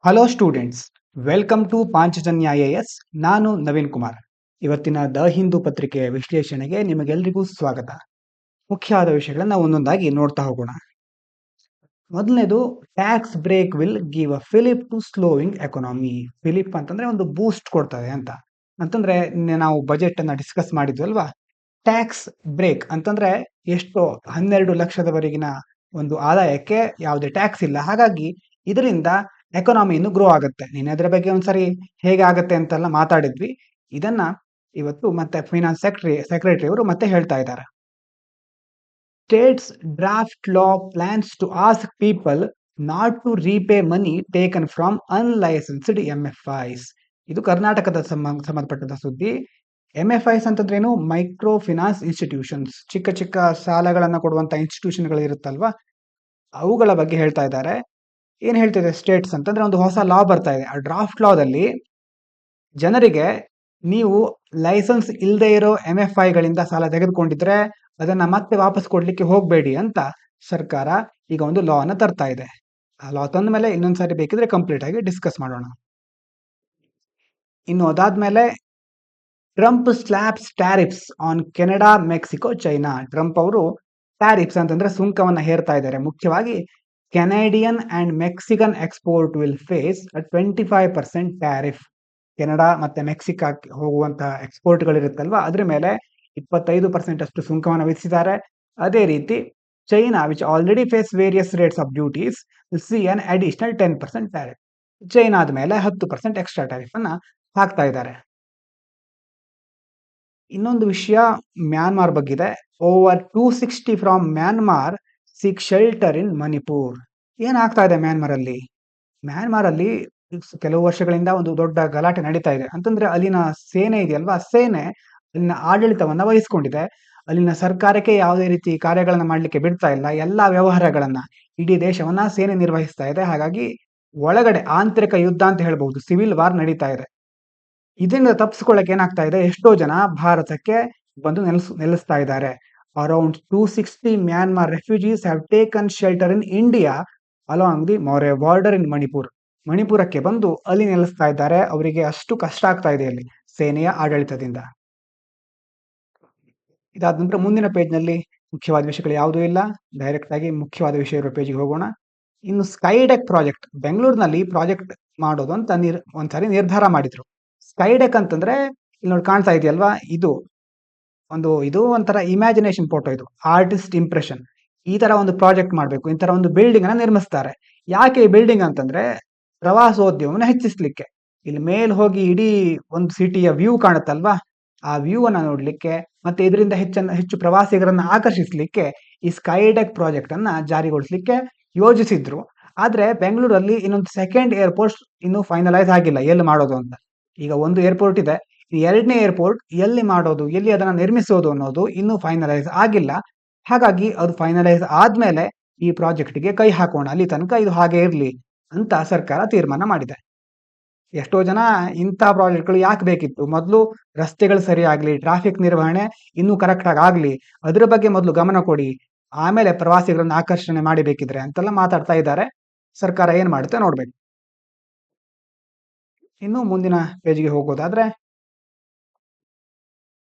Hello students, welcome to Panchajanya IAS. ನಾನು ನವೀನ್ ಕುಮಾರ್. ಇವತ್ತಿನ the Hindu ಪತ್ರಿಕೆಯ ವಿಶ್ಲೇಷಣೆಗೆ ನಿಮಗೆಲ್ಲರಿಗೂ ಸ್ವಾಗತ. ಮುಖ್ಯವಾದ ವಿಷಯಗಳನ್ನ ಒಂದೊಂದಾಗಿ ನೋಡ್ತಾ ಹೋಗೋಣ. ಮೊದಲನೇದು, tax break will give a fillip to slowing economy. Fillip ಅಂತಂದ್ರೆ ಒಂದು ಬೂಸ್ಟ್ ಕೊಡ್ತದೆ ಅಂತ. ಅಂತಂದ್ರೆ ನಿನ್ನೆ ನಾವು ಬಜೆಟ್ ಅನ್ನ ಡಿಸ್ಕಸ್ ಮಾಡಿದ್ವಲ್ವಾ. ಟ್ಯಾಕ್ಸ್ ಬ್ರೇಕ್ ಅಂತಂದ್ರೆ ಎಷ್ಟು 12 ಲಕ್ಷದವರೆಗಿನ ಒಂದು ಆದಾಯಕ್ಕೆ ಯಾವುದೇ ಟ್ಯಾಕ್ಸ್ ಇಲ್ಲ. ಹಾಗಾಗಿ ಇದರಿಂದ ಎಕಾನಮಿ ಇನ್ನು ಗ್ರೋ ಆಗುತ್ತೆ. ನೀನು ಅದರ ಬಗ್ಗೆ ಒಂದ್ಸರಿ ಹೇಗೆ ಆಗುತ್ತೆ ಅಂತೆಲ್ಲ ಮಾತಾಡಿದ್ವಿ. ಇದನ್ನ ಇವತ್ತು ಮತ್ತೆ ಫೈನಾನ್ಸ್ ಸೆಕ್ರೆಟರಿ ಅವರು ಮತ್ತೆ ಹೇಳ್ತಾ ಇದ್ದಾರೆ. States draft law plans to ask people not to repay money taken from unlicensed MFIs. ಇದು ಕರ್ನಾಟಕದ ಸಂಬಂಧಪಟ್ಟದ ಸುದ್ದಿ. MFIs ಅಂತಂದ್ರೇನು? Micro finance institutions. ಚಿಕ್ಕ ಚಿಕ್ಕ ಸಾಲಗಳನ್ನ ಕೊಡುವಂತ ಇನ್ಸ್ಟಿಟ್ಯೂಷನ್ಗಳು ಇರುತ್ತಲ್ವಾ, ಅವುಗಳ ಬಗ್ಗೆ ಹೇಳ್ತಾ ಇದ್ದಾರೆ. ಏನ್ ಹೇಳ್ತಿದೆ ಸ್ಟೇಟ್ಸ್ ಅಂತಂದ್ರೆ, ಒಂದು ಹೊಸ ಲಾ ಬರ್ತಾ ಇದೆ. ಆ ಡ್ರಾಫ್ಟ್ ಲಾದಲ್ಲಿ ಜನರಿಗೆ ನೀವು ಲೈಸೆನ್ಸ್ ಇಲ್ಲದೆ ಇರೋ MFIಗಳಿಂದ ಸಾಲ ತೆಗೆದುಕೊಂಡಿದ್ರೆ ಅದನ್ನ ಮತ್ತೆ ವಾಪಸ್ ಕೊಡ್ಲಿಕ್ಕೆ ಹೋಗ್ಬೇಡಿ ಅಂತ ಸರ್ಕಾರ ಈಗ ಒಂದು ಲಾ ಅನ್ನ ತರ್ತಾ ಇದೆ. ಆ ಲಾ ತಂದ ಮೇಲೆ ಇನ್ನೊಂದ್ಸರಿ ಬೇಕಿದ್ರೆ ಕಂಪ್ಲೀಟ್ ಆಗಿ ಡಿಸ್ಕಸ್ ಮಾಡೋಣ. ಇನ್ನು ಅದಾದ್ಮೇಲೆ Trump slaps tariffs on Canada, Mexico, China. Trump ಅವರು ಟ್ಯಾರಿಫ್ಸ್ ಅಂತಂದ್ರೆ ಸುಂಕವನ್ನ ಹೇರ್ತಾ ಇದ್ದಾರೆ. ಮುಖ್ಯವಾಗಿ Canadian and Mexican export will face 25% tariff. Canada ಮತ್ತೆ ಮೆಕ್ಸಿಕಾಕ್ಕೆ ಹೋಗುವಂತಹ ಎಕ್ಸ್ಪೋರ್ಟ್ಗಳಿರುತ್ತಲ್ವಾ, ಅದ್ರ ಮೇಲೆ 25% ಅಷ್ಟು ಸುಂಕವನ್ನು ವಿಧಿಸಿದ್ದಾರೆ. ಅದೇ ರೀತಿ China, which already face various rates of duties, will see an additional 10% tariff. ಚೈನಾದ ಮೇಲೆ 10% ಎಕ್ಸ್ಟ್ರಾ ಟ್ಯಾರಿಫ್ ಅನ್ನ ಹಾಕ್ತಾ ಇದ್ದಾರೆ. ಇನ್ನೊಂದು ವಿಷಯ ಮ್ಯಾನ್ಮಾರ್ ಬಗ್ಗಿದೆ. Over 260 from Myanmar seek shelter in Manipur. ಏನಾಗ್ತಾ ಇದೆ ಮ್ಯಾನ್ಮಾರ್ ಅಲ್ಲಿ? ಮ್ಯಾನ್ಮಾರ್ ಅಲ್ಲಿ ಕೆಲವು ವರ್ಷಗಳಿಂದ ಒಂದು ದೊಡ್ಡ ಗಲಾಟೆ ನಡೀತಾ ಇದೆ. ಅಂತಂದ್ರೆ ಅಲ್ಲಿನ ಸೇನೆ ಇದೆಯಲ್ವಾ, ಸೇನೆ ಅಲ್ಲಿನ ಆಡಳಿತವನ್ನ ವಹಿಸ್ಕೊಂಡಿದೆ. ಅಲ್ಲಿನ ಸರ್ಕಾರಕ್ಕೆ ಯಾವುದೇ ರೀತಿ ಕಾರ್ಯಗಳನ್ನ ಮಾಡ್ಲಿಕ್ಕೆ ಬಿಡ್ತಾ ಇಲ್ಲ. ಎಲ್ಲಾ ವ್ಯವಹಾರಗಳನ್ನ, ಇಡೀ ದೇಶವನ್ನ ಸೇನೆ ನಿರ್ವಹಿಸ್ತಾ ಇದೆ. ಹಾಗಾಗಿ ಒಳಗಡೆ ಆಂತರಿಕ ಯುದ್ಧ ಅಂತ ಹೇಳ್ಬಹುದು, ಸಿವಿಲ್ ವಾರ್ ನಡೀತಾ ಇದೆ. ಇದರಿಂದ ತಪ್ಪಿಸ್ಕೊಳ್ಳಕ್ಕೆ ಏನಾಗ್ತಾ ಇದೆ, ಎಷ್ಟೋ ಜನ ಭಾರತಕ್ಕೆ ಬಂದು ನೆಲೆಸ್ತಾ ಇದ್ದಾರೆ. Around 260 Myanmar refugees have taken shelter in India along the ಮೊರೆ ಬಾರ್ಡರ್ ಇನ್ ಮಣಿಪುರ್. ಮಣಿಪುರಕ್ಕೆ ಬಂದು ಅಲ್ಲಿ ನೆಲೆಸ್ತಾ ಇದ್ದಾರೆ. ಅವರಿಗೆ ಅಷ್ಟು ಕಷ್ಟ ಆಗ್ತಾ ಇದೆ ಅಲ್ಲಿ ಸೇನೆಯ ಆಡಳಿತದಿಂದ. ಇದಾದ ನಂತರ ಮುಂದಿನ ಪೇಜ್ ನಲ್ಲಿ ಮುಖ್ಯವಾದ ವಿಷಯಗಳು ಯಾವುದೂ ಇಲ್ಲ. ಡೈರೆಕ್ಟ್ ಆಗಿ ಮುಖ್ಯವಾದ ವಿಷಯ ಇರೋ ಪೇಜ್ಗೆ ಹೋಗೋಣ. ಇನ್ನು ಸ್ಕೈಡೆಕ್ ಪ್ರಾಜೆಕ್ಟ್, ಬೆಂಗಳೂರಿನಲ್ಲಿ ಪ್ರಾಜೆಕ್ಟ್ ಮಾಡೋದು ಅಂತ ಒಂದ್ಸರಿ ನಿರ್ಧಾರ ಮಾಡಿದ್ರು. ಸ್ಕೈಡೆಕ್ ಅಂತಂದ್ರೆ ಇಲ್ಲಿ ನೋಡಿ ಕಾಣ್ತಾ ಇದೆಯಲ್ವಾ, ಇದು ಒಂಥರ ಇಮ್ಯಾಜಿನೇಷನ್ ಫೋಟೋ. ಇದು ಆರ್ಟಿಸ್ಟ್ ಇಂಪ್ರೆಷನ್. ಈ ತರ ಒಂದು ಪ್ರಾಜೆಕ್ಟ್ ಮಾಡಬೇಕು, ಈ ತರ ಒಂದು ಬಿಲ್ಡಿಂಗ್ ಅನ್ನ ನಿರ್ಮಿಸ್ತಾರೆ. ಯಾಕೆ ಈ ಬಿಲ್ಡಿಂಗ್ ಅಂತಂದ್ರೆ, ಪ್ರವಾಸೋದ್ಯಮವನ್ನು ಹೆಚ್ಚಿಸ್ಲಿಕ್ಕೆ. ಇಲ್ಲಿ ಮೇಲ್ ಹೋಗಿ ಇಡೀ ಒಂದು ಸಿಟಿಯ ವ್ಯೂ ಕಾಣುತ್ತಲ್ವಾ, ಆ ವ್ಯೂ ಅನ್ನ ನೋಡ್ಲಿಕ್ಕೆ ಮತ್ತೆ ಇದರಿಂದ ಹೆಚ್ಚು ಪ್ರವಾಸಿಗರನ್ನ ಆಕರ್ಷಿಸ್ಲಿಕ್ಕೆ ಈ ಸ್ಕೈಡೆಕ್ ಪ್ರಾಜೆಕ್ಟ್ ಅನ್ನ ಜಾರಿಗೊಳಿಸ್ಲಿಕ್ಕೆ ಯೋಜಿಸಿದ್ರು. ಆದ್ರೆ ಬೆಂಗಳೂರಲ್ಲಿ ಇನ್ನೊಂದು ಸೆಕೆಂಡ್ ಏರ್ಪೋರ್ಟ್ ಇನ್ನೂ ಫೈನಲೈಸ್ ಆಗಿಲ್ಲ, ಎಲ್ಲಿ ಮಾಡೋದು ಅಂತ. ಈಗ ಒಂದು ಏರ್ಪೋರ್ಟ್ ಇದೆ, ಎರಡನೇ ಏರ್ಪೋರ್ಟ್ ಎಲ್ಲಿ ಮಾಡೋದು, ಎಲ್ಲಿ ಅದನ್ನ ನಿರ್ಮಿಸೋದು ಅನ್ನೋದು ಇನ್ನೂ ಫೈನಲೈಸ್ ಆಗಿಲ್ಲ. ಹಾಗಾಗಿ ಅದು ಫೈನಲೈಸ್ ಆದ್ಮೇಲೆ ಈ ಪ್ರಾಜೆಕ್ಟ್ಗೆ ಕೈ ಹಾಕೋಣ, ಅಲ್ಲಿ ತನಕ ಇದು ಹಾಗೆ ಇರ್ಲಿ ಅಂತ ಸರ್ಕಾರ ತೀರ್ಮಾನ ಮಾಡಿದೆ. ಎಷ್ಟೋ ಜನ ಇಂಥ ಪ್ರಾಜೆಕ್ಟ್ಗಳು ಯಾಕೆ ಬೇಕಿತ್ತು, ಮೊದಲು ರಸ್ತೆಗಳು ಸರಿ ಆಗ್ಲಿ, ಟ್ರಾಫಿಕ್ ನಿರ್ವಹಣೆ ಇನ್ನೂ ಕರೆಕ್ಟ್ ಆಗಿ ಆಗ್ಲಿ, ಅದ್ರ ಬಗ್ಗೆ ಮೊದಲು ಗಮನ ಕೊಡಿ, ಆಮೇಲೆ ಪ್ರವಾಸಿಗರನ್ನ ಆಕರ್ಷಣೆ ಮಾಡಿಬೇಕಿದ್ರೆ ಅಂತೆಲ್ಲ ಮಾತಾಡ್ತಾ ಇದ್ದಾರೆ. ಸರ್ಕಾರ ಏನ್ ಮಾಡುತ್ತೆ ನೋಡ್ಬೇಕು. ಇನ್ನು ಮುಂದಿನ ಪೇಜ್ಗೆ ಹೋಗೋದಾದ್ರೆ,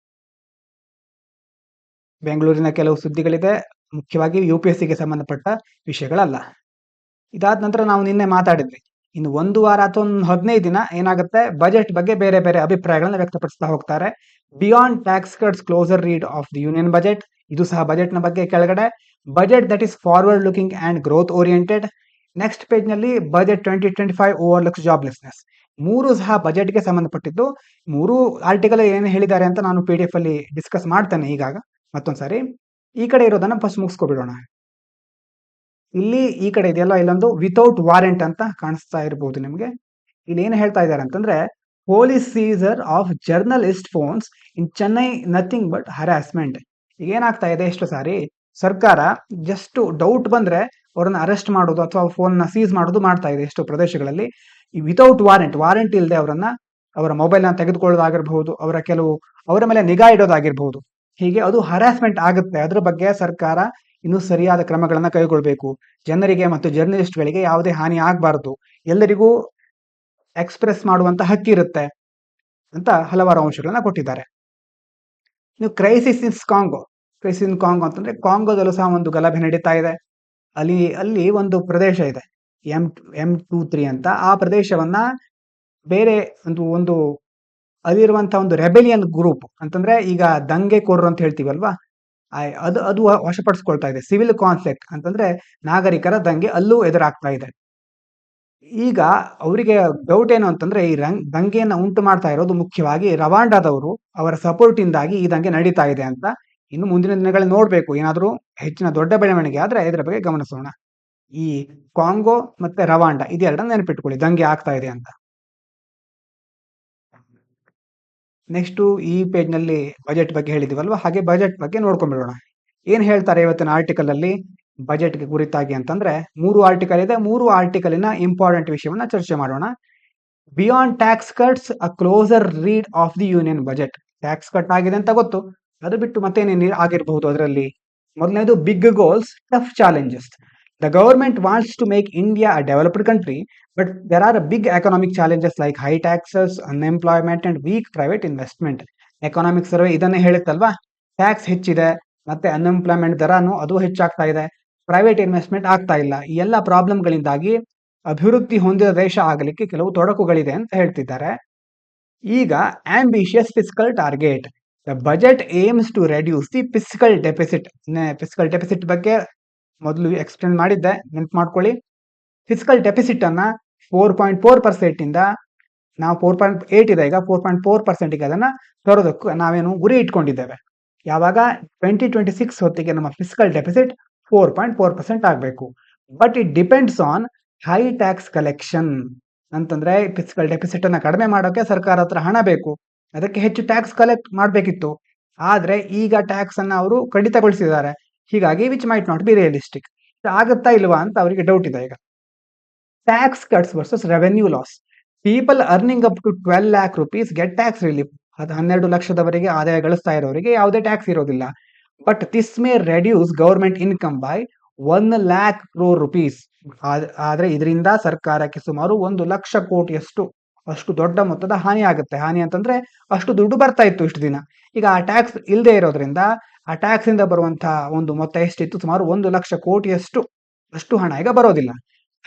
ಬೆಂಗಳೂರಿನ ಕೆಲವು ಸುದ್ದಿಗಳಿದೆ. ಮುಖ್ಯವಾಗಿ UPSCಗೆ ಸಂಬಂಧಪಟ್ಟ ವಿಷಯಗಳಲ್ಲ. ಇದಾದ ನಂತರ ನಾವು ನಿನ್ನೆ ಮಾತಾಡಿದ್ವಿ, ಇನ್ನು ಒಂದು ವಾರ ಅಥವಾ ಒಂದು 15 ದಿನ ಏನಾಗುತ್ತೆ, ಬಜೆಟ್ ಬಗ್ಗೆ ಬೇರೆ ಬೇರೆ ಅಭಿಪ್ರಾಯಗಳನ್ನ ವ್ಯಕ್ತಪಡಿಸ್ತಾ ಹೋಗ್ತಾರೆ. Beyond tax cuts, closer read of the union budget. ಇದು ಸಹ ಬಜೆಟ್ ನ ಬಗ್ಗೆ ಕೆಳಗಡೆ. Budget that is forward looking and growth oriented. Next page ನಲ್ಲಿ ಬಜೆಟ್ 2025 ಓವರ್ಲುಕ್ಸ್ ಜಾಬ್ಲೆಸ್ನೆಸ್. ಮೂರು ಸಹ ಬಜೆಟ್ಗೆ ಸಂಬಂಧಪಟ್ಟಿದ್ದು. ಮೂರು ಆರ್ಟಿಕಲ್ ಏನು ಹೇಳಿದ್ದಾರೆ ಅಂತ ನಾನು PDF ಅಲ್ಲಿ ಡಿಸ್ಕಸ್ ಮಾಡ್ತೇನೆ ಈಗಾಗ ಮತ್ತೊಂದ್ಸರಿ. ಈ ಕಡೆ ಇರೋದನ್ನ ಫಸ್ಟ್ ಮುಗಿಸ್ಕೊಬಿಡೋಣ. ಇಲ್ಲಿ ಈ ಕಡೆ ಇದೆಯಲ್ಲ, ಇಲ್ಲೊಂದು ವಿತೌಟ್ ವಾರೆಂಟ್ ಅಂತ ಕಾಣಿಸ್ತಾ ಇರಬಹುದು ನಿಮ್ಗೆ. ಇಲ್ಲಿ ಏನು ಹೇಳ್ತಾ ಇದ್ದಾರೆ ಅಂತಂದ್ರೆ, police seizure of journalist phones in Chennai, nothing but harassment. ಈಗ ಏನಾಗ್ತಾ ಇದೆ, ಎಷ್ಟು ಸಾರಿ ಸರ್ಕಾರ ಜಸ್ಟ್ ಡೌಟ್ ಬಂದ್ರೆ ಅವರನ್ನ ಅರೆಸ್ಟ್ ಮಾಡೋದು ಅಥವಾ ಫೋನ್ ನ ಸೀಸ್ ಮಾಡೋದು ಮಾಡ್ತಾ ಇದೆ ಎಷ್ಟೋ ಪ್ರದೇಶಗಳಲ್ಲಿ. ಈ ವಿತೌಟ್ ವಾರೆಂಟ್ ಇಲ್ಲದೆ ಅವರ ಮೊಬೈಲ್ ನ ತೆಗೆದುಕೊಳ್ಳೋದಾಗಿರ್ಬಹುದು, ಅವರ ಮೇಲೆ ನಿಗಾ ಇಡೋದಾಗಿರ್ಬಹುದು. ಹೀಗೆ ಅದು ಹರಾಸ್ಮೆಂಟ್ ಆಗುತ್ತೆ. ಅದ್ರ ಬಗ್ಗೆ ಸರ್ಕಾರ ಇನ್ನೂ ಸರಿಯಾದ ಕ್ರಮಗಳನ್ನ ಕೈಗೊಳ್ಬೇಕು. ಜನರಿಗೆ ಮತ್ತು ಜರ್ನಲಿಸ್ಟ್ಗಳಿಗೆ ಯಾವುದೇ ಹಾನಿ ಆಗಬಾರದು. ಎಲ್ಲರಿಗೂ ಎಕ್ಸ್‌ಪ್ರೆಸ್ ಮಾಡುವಂತ ಹಕ್ಕಿರುತ್ತೆ ಅಂತ ಹಲವಾರು ಅಂಶಗಳನ್ನ ಕೊಟ್ಟಿದ್ದಾರೆ. ಇನ್ನು ಕ್ರೈಸಿಸ್ ಇನ್ ಕಾಂಗೋ. ಕ್ರೈಸಿಸ್ ಇನ್ ಕಾಂಗೋ ಅಂತಂದ್ರೆ ಕಾಂಗೋದಲ್ಲೂ ಸಹ ಒಂದು ಗಲಭೆ ನಡೀತಾ ಇದೆ. ಅಲ್ಲಿ ಒಂದು ಪ್ರದೇಶ ಇದೆ. M23 ಅಂತ. ಆ ಪ್ರದೇಶವನ್ನ ಬೇರೆ ಒಂದು ಅಲ್ಲಿರುವಂತಹ ಒಂದು ರೆಬೆಲಿಯನ್ ಗ್ರೂಪ್ ಅಂತಂದ್ರೆ ಈಗ ದಂಗೆಕೋರರು ಅಂತ ಹೇಳ್ತೀವಲ್ವಾ? ಅದು ವಶಪಡಿಸ್ಕೊಳ್ತಾ ಇದೆ. ಸಿವಿಲ್ ಕಾನ್ಫ್ಲಿಕ್ಟ್ ಅಂತಂದ್ರೆ ನಾಗರಿಕರ ದಂಗೆ ಅಲ್ಲೂ ಎದುರಾಗ್ತಾ ಇದೆ. ಈಗ ಅವರಿಗೆ ಡೌಟ್ ಏನು ಅಂತಂದ್ರೆ ಈ ದಂಗೆಯನ್ನ ಉಂಟು ಮಾಡ್ತಾ ಇರೋದು ಮುಖ್ಯವಾಗಿ ರವಾಂಡಾದವರು, ಅವರ ಸಪೋರ್ಟ್ ಇಂದಾಗಿ ಈ ದಂಗೆ ನಡೀತಾ ಇದೆ ಅಂತ. ಇನ್ನು ಮುಂದಿನ ದಿನಗಳಲ್ಲಿ ನೋಡ್ಬೇಕು, ಏನಾದ್ರೂ ಹೆಚ್ಚಿನ ದೊಡ್ಡ ಬೆಳವಣಿಗೆ ಆದ್ರೆ ಇದರ ಬಗ್ಗೆ ಗಮನಿಸೋಣ. ಈ ಕಾಂಗೋ ಮತ್ತೆ ರವಾಂಡ ಇದೆರಡನ್ನ ನೆನಪಿಟ್ಕೊಳ್ಳಿ, ದಂಗೆ ಆಗ್ತಾ ಇದೆ ಅಂತ. ನೆಕ್ಸ್ಟ್ ಈ ಪೇಜ್ ನಲ್ಲಿ ಬಜೆಟ್ ಬಗ್ಗೆ ಹೇಳಿದಿವಲ್ವಾ, ಹಾಗೆ ಬಜೆಟ್ ಬಗ್ಗೆ ನೋಡ್ಕೊಂಡ್ಬಿಡೋಣ. ಏನ್ ಹೇಳ್ತಾರೆ ಇವತ್ತಿನ ಆರ್ಟಿಕಲ್ ಅಲ್ಲಿ ಬಜೆಟ್ಗೆ ಕುರಿತಾಗಿ ಅಂತಂದ್ರೆ 3 ಆರ್ಟಿಕಲ್ ಇದೆ. 3 ಆರ್ಟಿಕಲಿನ ಇಂಪಾರ್ಟೆಂಟ್ ವಿಷಯವನ್ನ ಚರ್ಚೆ ಮಾಡೋಣ. Beyond tax cuts, a closer read of the union budget. Tax cut ಆಗಿದೆ ಅಂತ ಗೊತ್ತು, ಅದು ಬಿಟ್ಟು ಮತ್ತೇನೇನು ಆಗಿರಬಹುದು ಅದರಲ್ಲಿ. ಮೊದಲನೇದು big goals, tough challenges. The government wants to make India a developed country, but there are big economic challenges like high taxes, unemployment and weak private investment. Economic survey ಇದನ್ನೇ ಹೇಳುತ್ತಲ್ವಾ, ಟ್ಯಾಕ್ಸ್ ಹೆಚ್ಚಿದೆ, ಮತ್ತೆ ಅನ್ಎಂಪ್ಲಾಯ್ಮೆಂಟ್ ದರನು ಅದು ಹೆಚ್ಚಾಗ್ತಾ ಇದೆ, private investment ಆಗ್ತಾ ಇಲ್ಲ. ಈ ಎಲ್ಲ ಪ್ರಾಬ್ಲಮ್ಗಳಿಂದಾಗಿ ಅಭಿವೃದ್ಧಿ ಹೊಂದಿದ ದೇಶ ಆಗಲಿಕ್ಕೆ ಕೆಲವು ತೊಡಕುಗಳಿದೆ ಅಂತ ಹೇಳ್ತಿದ್ದಾರೆ. ಈಗ ambitious fiscal target. The budget aims to reduce the fiscal deficit. Fiscal deficit ಬಗ್ಗೆ ಮೊದಲು ಎಕ್ಸ್ಪ್ಲೇನ್ ಮಾಡಿದ್ದೆ, ನೆನ್ಪು ಮಾಡ್ಕೊಳ್ಳಿ. ಫಿಸ್ಕಲ್ ಡೆಫಿಸಿಟ್ ಅನ್ನ 4.4% ಇಂದ ನಾವು 4.8 ಇದೆ, ಈಗ 4.4% ಅದನ್ನ ತರೋದಕ್ಕೂ ನಾವೇನು ಗುರಿ ಇಟ್ಕೊಂಡಿದ್ದೇವೆ. ಯಾವಾಗ 2026 ಹೊತ್ತಿಗೆ ನಮ್ಮ ಫಿಸ್ಕಲ್ ಡೆಫಿಸಿಟ್ 4.4% ಆಗಬೇಕು. But it depends on high tax collection. ಅಂತಂದ್ರೆ ಫಿಸ್ಕಲ್ ಡೆಫಿಸಿಟ್ ಅನ್ನ ಕಡಿಮೆ ಮಾಡೋಕೆ ಸರ್ಕಾರ ಹತ್ರ ಹಣ ಬೇಕು, ಅದಕ್ಕೆ ಹೆಚ್ಚು ಟ್ಯಾಕ್ಸ್ ಕಲೆಕ್ಟ್ ಮಾಡಬೇಕಿತ್ತು. ಆದ್ರೆ ಈಗ ಟ್ಯಾಕ್ಸ್ ಅನ್ನ ಅವರು ಕಡಿತಗೊಳಿಸಿದ್ದಾರೆ. ಹೀಗಾಗಿ which might not be realistic. ಆಗುತ್ತಾ ಇಲ್ವಾ ಅಂತ ಅವರಿಗೆ ಡೌಟ್ ಇದೆ. ಈಗ tax cuts versus revenue loss. People earning up to 12 lakh rupees get tax relief. ಅದು 12 ಲಕ್ಷದವರೆಗೆ ಆದಾಯ ಗಳಿಸ್ತಾ ಇರೋರಿಗೆ ಯಾವುದೇ ಟ್ಯಾಕ್ಸ್ ಇರೋದಿಲ್ಲ. But this may reduce government income by 1 lakh crore rupees. ಆದ್ರೆ ಇದರಿಂದ ಸರ್ಕಾರಕ್ಕೆ ಸುಮಾರು 1 ಲಕ್ಷ ಕೋಟಿಯಷ್ಟು ಅಷ್ಟು ದೊಡ್ಡ ಮೊತ್ತದ ಹಾನಿ ಆಗುತ್ತೆ. ಹಾನಿ ಅಂತಂದ್ರೆ ಅಷ್ಟು ದುಡ್ಡು ಬರ್ತಾ ಇತ್ತು ಇಷ್ಟು ದಿನ. ಈಗ ಆ ಟ್ಯಾಕ್ಸ್ ಇಲ್ಲದೆ ಇರೋದ್ರಿಂದ ಆ ಟ್ಯಾಕ್ಸ್ ಇಂದ ಬರುವಂತಹ ಒಂದು ಮೊತ್ತ ಎಷ್ಟಿತ್ತು, ಸುಮಾರು 1 ಲಕ್ಷ ಕೋಟಿಯಷ್ಟು ಅಷ್ಟು ಹಣ ಈಗ ಬರೋದಿಲ್ಲ.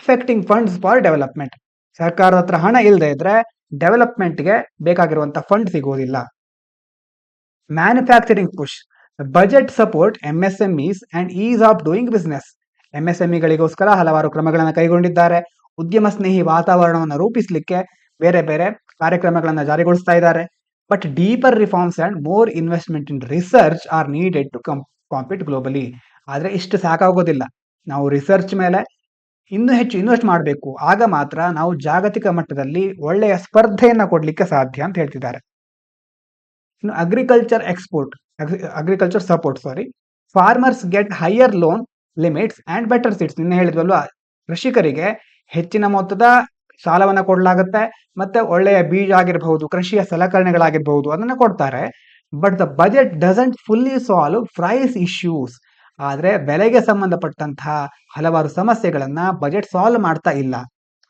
Affecting funds for development. ಸರ್ಕಾರದ ಹತ್ರ ಹಣ ಇಲ್ಲದೆ ಇದ್ರೆ ಡೆವಲಪ್ಮೆಂಟ್ಗೆ ಬೇಕಾಗಿರುವಂತಹ ಫಂಡ್ ಸಿಗೋದಿಲ್ಲ. Manufacturing push. Budget support MSMEs and ease of doing business. MSMEಗಳಿಗೋಸ್ಕರ ಹಲವಾರು ಕ್ರಮಗಳನ್ನು ಕೈಗೊಂಡಿದ್ದಾರೆ. ಉದ್ಯಮ ಸ್ನೇಹಿ ವಾತಾವರಣವನ್ನು ರೂಪಿಸಲಿಕ್ಕೆ ಬೇರೆ ಬೇರೆ ಕಾರ್ಯಕ್ರಮಗಳನ್ನು ಜಾರಿಗೊಳಿಸ್ತಾ ಇದ್ದಾರೆ. But deeper reforms and more investment in research are needed to compete globally. ಆದ್ರೆ ಇಷ್ಟು ಸಾಕಾಗೋದಿಲ್ಲ, ನಾವು ರಿಸರ್ಚ್ ಮೇಲೆ ಇನ್ನೂ ಹೆಚ್ಚು ಇನ್ವೆಸ್ಟ್ ಮಾಡಬೇಕು. ಆಗ ಮಾತ್ರ ನಾವು ಜಾಗತಿಕ ಮಟ್ಟದಲ್ಲಿ ಒಳ್ಳೆಯ ಸ್ಪರ್ಧೆಯನ್ನ ಕೊಡ್ಲಿಕ್ಕೆ ಸಾಧ್ಯ ಅಂತ ಹೇಳ್ತಿದ್ದಾರೆ. ಇನ್ನು agriculture support farmers get higher loan limits and better seeds. ನಿನ್ನೆ ಹೇಳಿದ್ವಲ್ವಾ, ಕೃಷಿಕರಿಗೆ ಹೆಚ್ಚಿನ ಮೊತ್ತದ ಸಾಲವನ್ನ ಕೊಡಲಾಗುತ್ತೆ, ಮತ್ತೆ ಒಳ್ಳೆಯ ಬೀಜ ಆಗಿರಬಹುದು, ಕೃಷಿಯ ಸಲಕರಣೆಗಳಾಗಿರಬಹುದು, ಅದನ್ನ ಕೊಡ್ತಾರೆ. But the budget doesn't fully solve price issues. ಆದ್ರೆ ಬೆಲೆಗೆ ಸಂಬಂಧಪಟ್ಟಂತಹ ಹಲವಾರು ಸಮಸ್ಯೆಗಳನ್ನ ಬಜೆಟ್ ಸಾಲ್ವ್ ಮಾಡ್ತಾ ಇಲ್ಲ.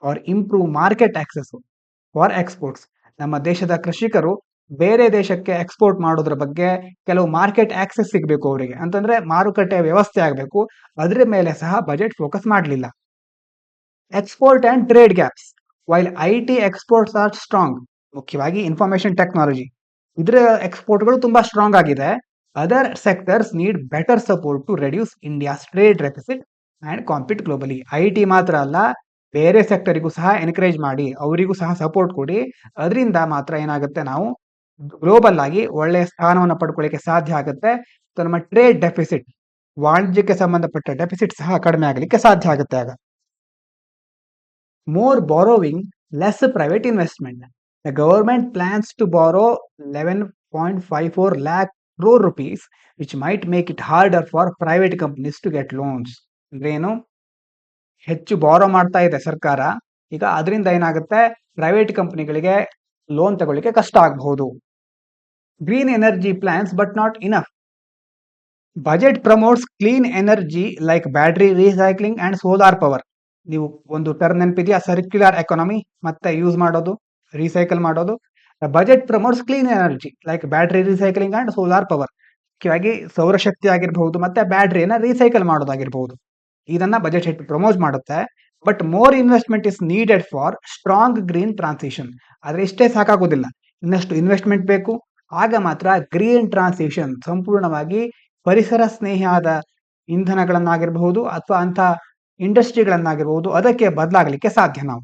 Or improve market access for exports. ನಮ್ಮ ದೇಶದ ಕೃಷಿಕರು ಬೇರೆ ದೇಶಕ್ಕೆ ಎಕ್ಸ್ಪೋರ್ಟ್ ಮಾಡೋದ್ರ ಬಗ್ಗೆ ಕೆಲವು ಮಾರ್ಕೆಟ್ ಆಕ್ಸೆಸ್ ಸಿಗಬೇಕು ಅವರಿಗೆ, ಅಂತಂದ್ರೆ ಮಾರುಕಟ್ಟೆ ವ್ಯವಸ್ಥೆ ಆಗಬೇಕು. ಅದ್ರ ಮೇಲೆ ಸಹ ಬಜೆಟ್ ಫೋಕಸ್ ಮಾಡಲಿಲ್ಲ. Export and trade gaps. While IT exports are strong, ಮುಖ್ಯವಾಗಿ ಇನ್ಫಾರ್ಮೇಶನ್ ಟೆಕ್ನಾಲಜಿ ಇದರ ಎಕ್ಸ್ಪೋರ್ಟ್ಗಳು ತುಂಬಾ ಸ್ಟ್ರಾಂಗ್ ಆಗಿದೆ. Other sectors need better support to reduce India's trade deficit and compete globally. IT ಮಾತ್ರ ಅಲ್ಲ, ಬೇರೆ ಸೆಕ್ಟರಿಗೂ ಸಹ ಎನ್ಕರೇಜ್ ಮಾಡಿ, ಅವರಿಗೂ ಸಹ ಸಪೋರ್ಟ್ ಕೊಡಿ. ಅದರಿಂದ ಮಾತ್ರ ಏನಾಗುತ್ತೆ, ನಾವು ಗ್ಲೋಬಲ್ ಆಗಿ ಒಳ್ಳೆಯ ಸ್ಥಾನವನ್ನು ಪಡ್ಕೊಳ್ಳಿಕ್ಕೆ ಸಾಧ್ಯ ಆಗುತ್ತೆ. ನಮ್ಮ ಟ್ರೇಡ್ ಡೆಫಿಸಿಟ್, ವಾಣಿಜ್ಯಕ್ಕೆ ಸಂಬಂಧಪಟ್ಟ ಡೆಫಿಸಿಟ್ ಸಹ ಕಡಿಮೆ ಆಗಲಿಕ್ಕೆ ಸಾಧ್ಯ ಆಗುತ್ತೆ. ಆಗ more borrowing, less private investment. The government plans to borrow 11.54 lakh crore rupees, which might make it harder for private companies to get loans. ಅಂದ್ರೆ ಏನು, ಹೆಚ್ಚು ಬಾರೋ ಮಾಡ್ತಾ ಇದೆ ಸರ್ಕಾರ. ಈಗ ಅದರಿಂದ ಏನಾಗುತ್ತೆ, ಪ್ರೈವೇಟ್ ಕಂಪನಿಗಳಿಗೆ ಲೋನ್ ತಗೊಳ್ಳಿಕ್ಕೆ ಕಷ್ಟ ಆಗಬಹುದು. Green energy plans but not enough. Budget promotes clean energy like battery recycling and solar power. ನೀವು ಒಂದು ಟರ್ಮ್ ನೆನಪಿದೆಯಾ? ಸರ್ಕ್ಯುಲರ್ ಎಕಾನಮಿ, ಮತ್ತೆ ಯೂಸ್ ಮಾಡೋದು, ರೀಸೈಕಲ್ ಮಾಡೋದು. Budget promotes clean energy like battery recycling and solar power. ಮುಖ್ಯವಾಗಿ ಸೌರಶಕ್ತಿ ಆಗಿರಬಹುದು ಮತ್ತೆ ಬ್ಯಾಟರಿಯನ್ನ ರೀಸೈಕಲ್ ಮಾಡೋದಾಗಿರ್ಬಹುದು. ಇದನ್ನ ಬಜೆಟ್ ಪ್ರಮೋಟ್ ಮಾಡುತ್ತೆ. But more investment is needed for strong green transition. ಆದ್ರೆ ಇಷ್ಟೇ ಸಾಕಾಗೋದಿಲ್ಲ, ಇನ್ನಷ್ಟು ಇನ್ವೆಸ್ಟ್ಮೆಂಟ್ ಬೇಕು. ಆಗ ಮಾತ್ರ ಗ್ರೀನ್ ಟ್ರಾನ್ಸಿಷನ್ ಸಂಪೂರ್ಣವಾಗಿ ಪರಿಸರ ಸ್ನೇಹಿಯಾದ ಇಂಧನಗಳನ್ನಾಗಿರಬಹುದು ಅಥವಾ ಅಂತ ಇಂಡಸ್ಟ್ರಿಗಳನ್ನಾಗಿರಬಹುದು ಅದಕ್ಕೆ ಬದಲಾಗಲಿಕ್ಕೆ ಸಾಧ್ಯ. ನಾವು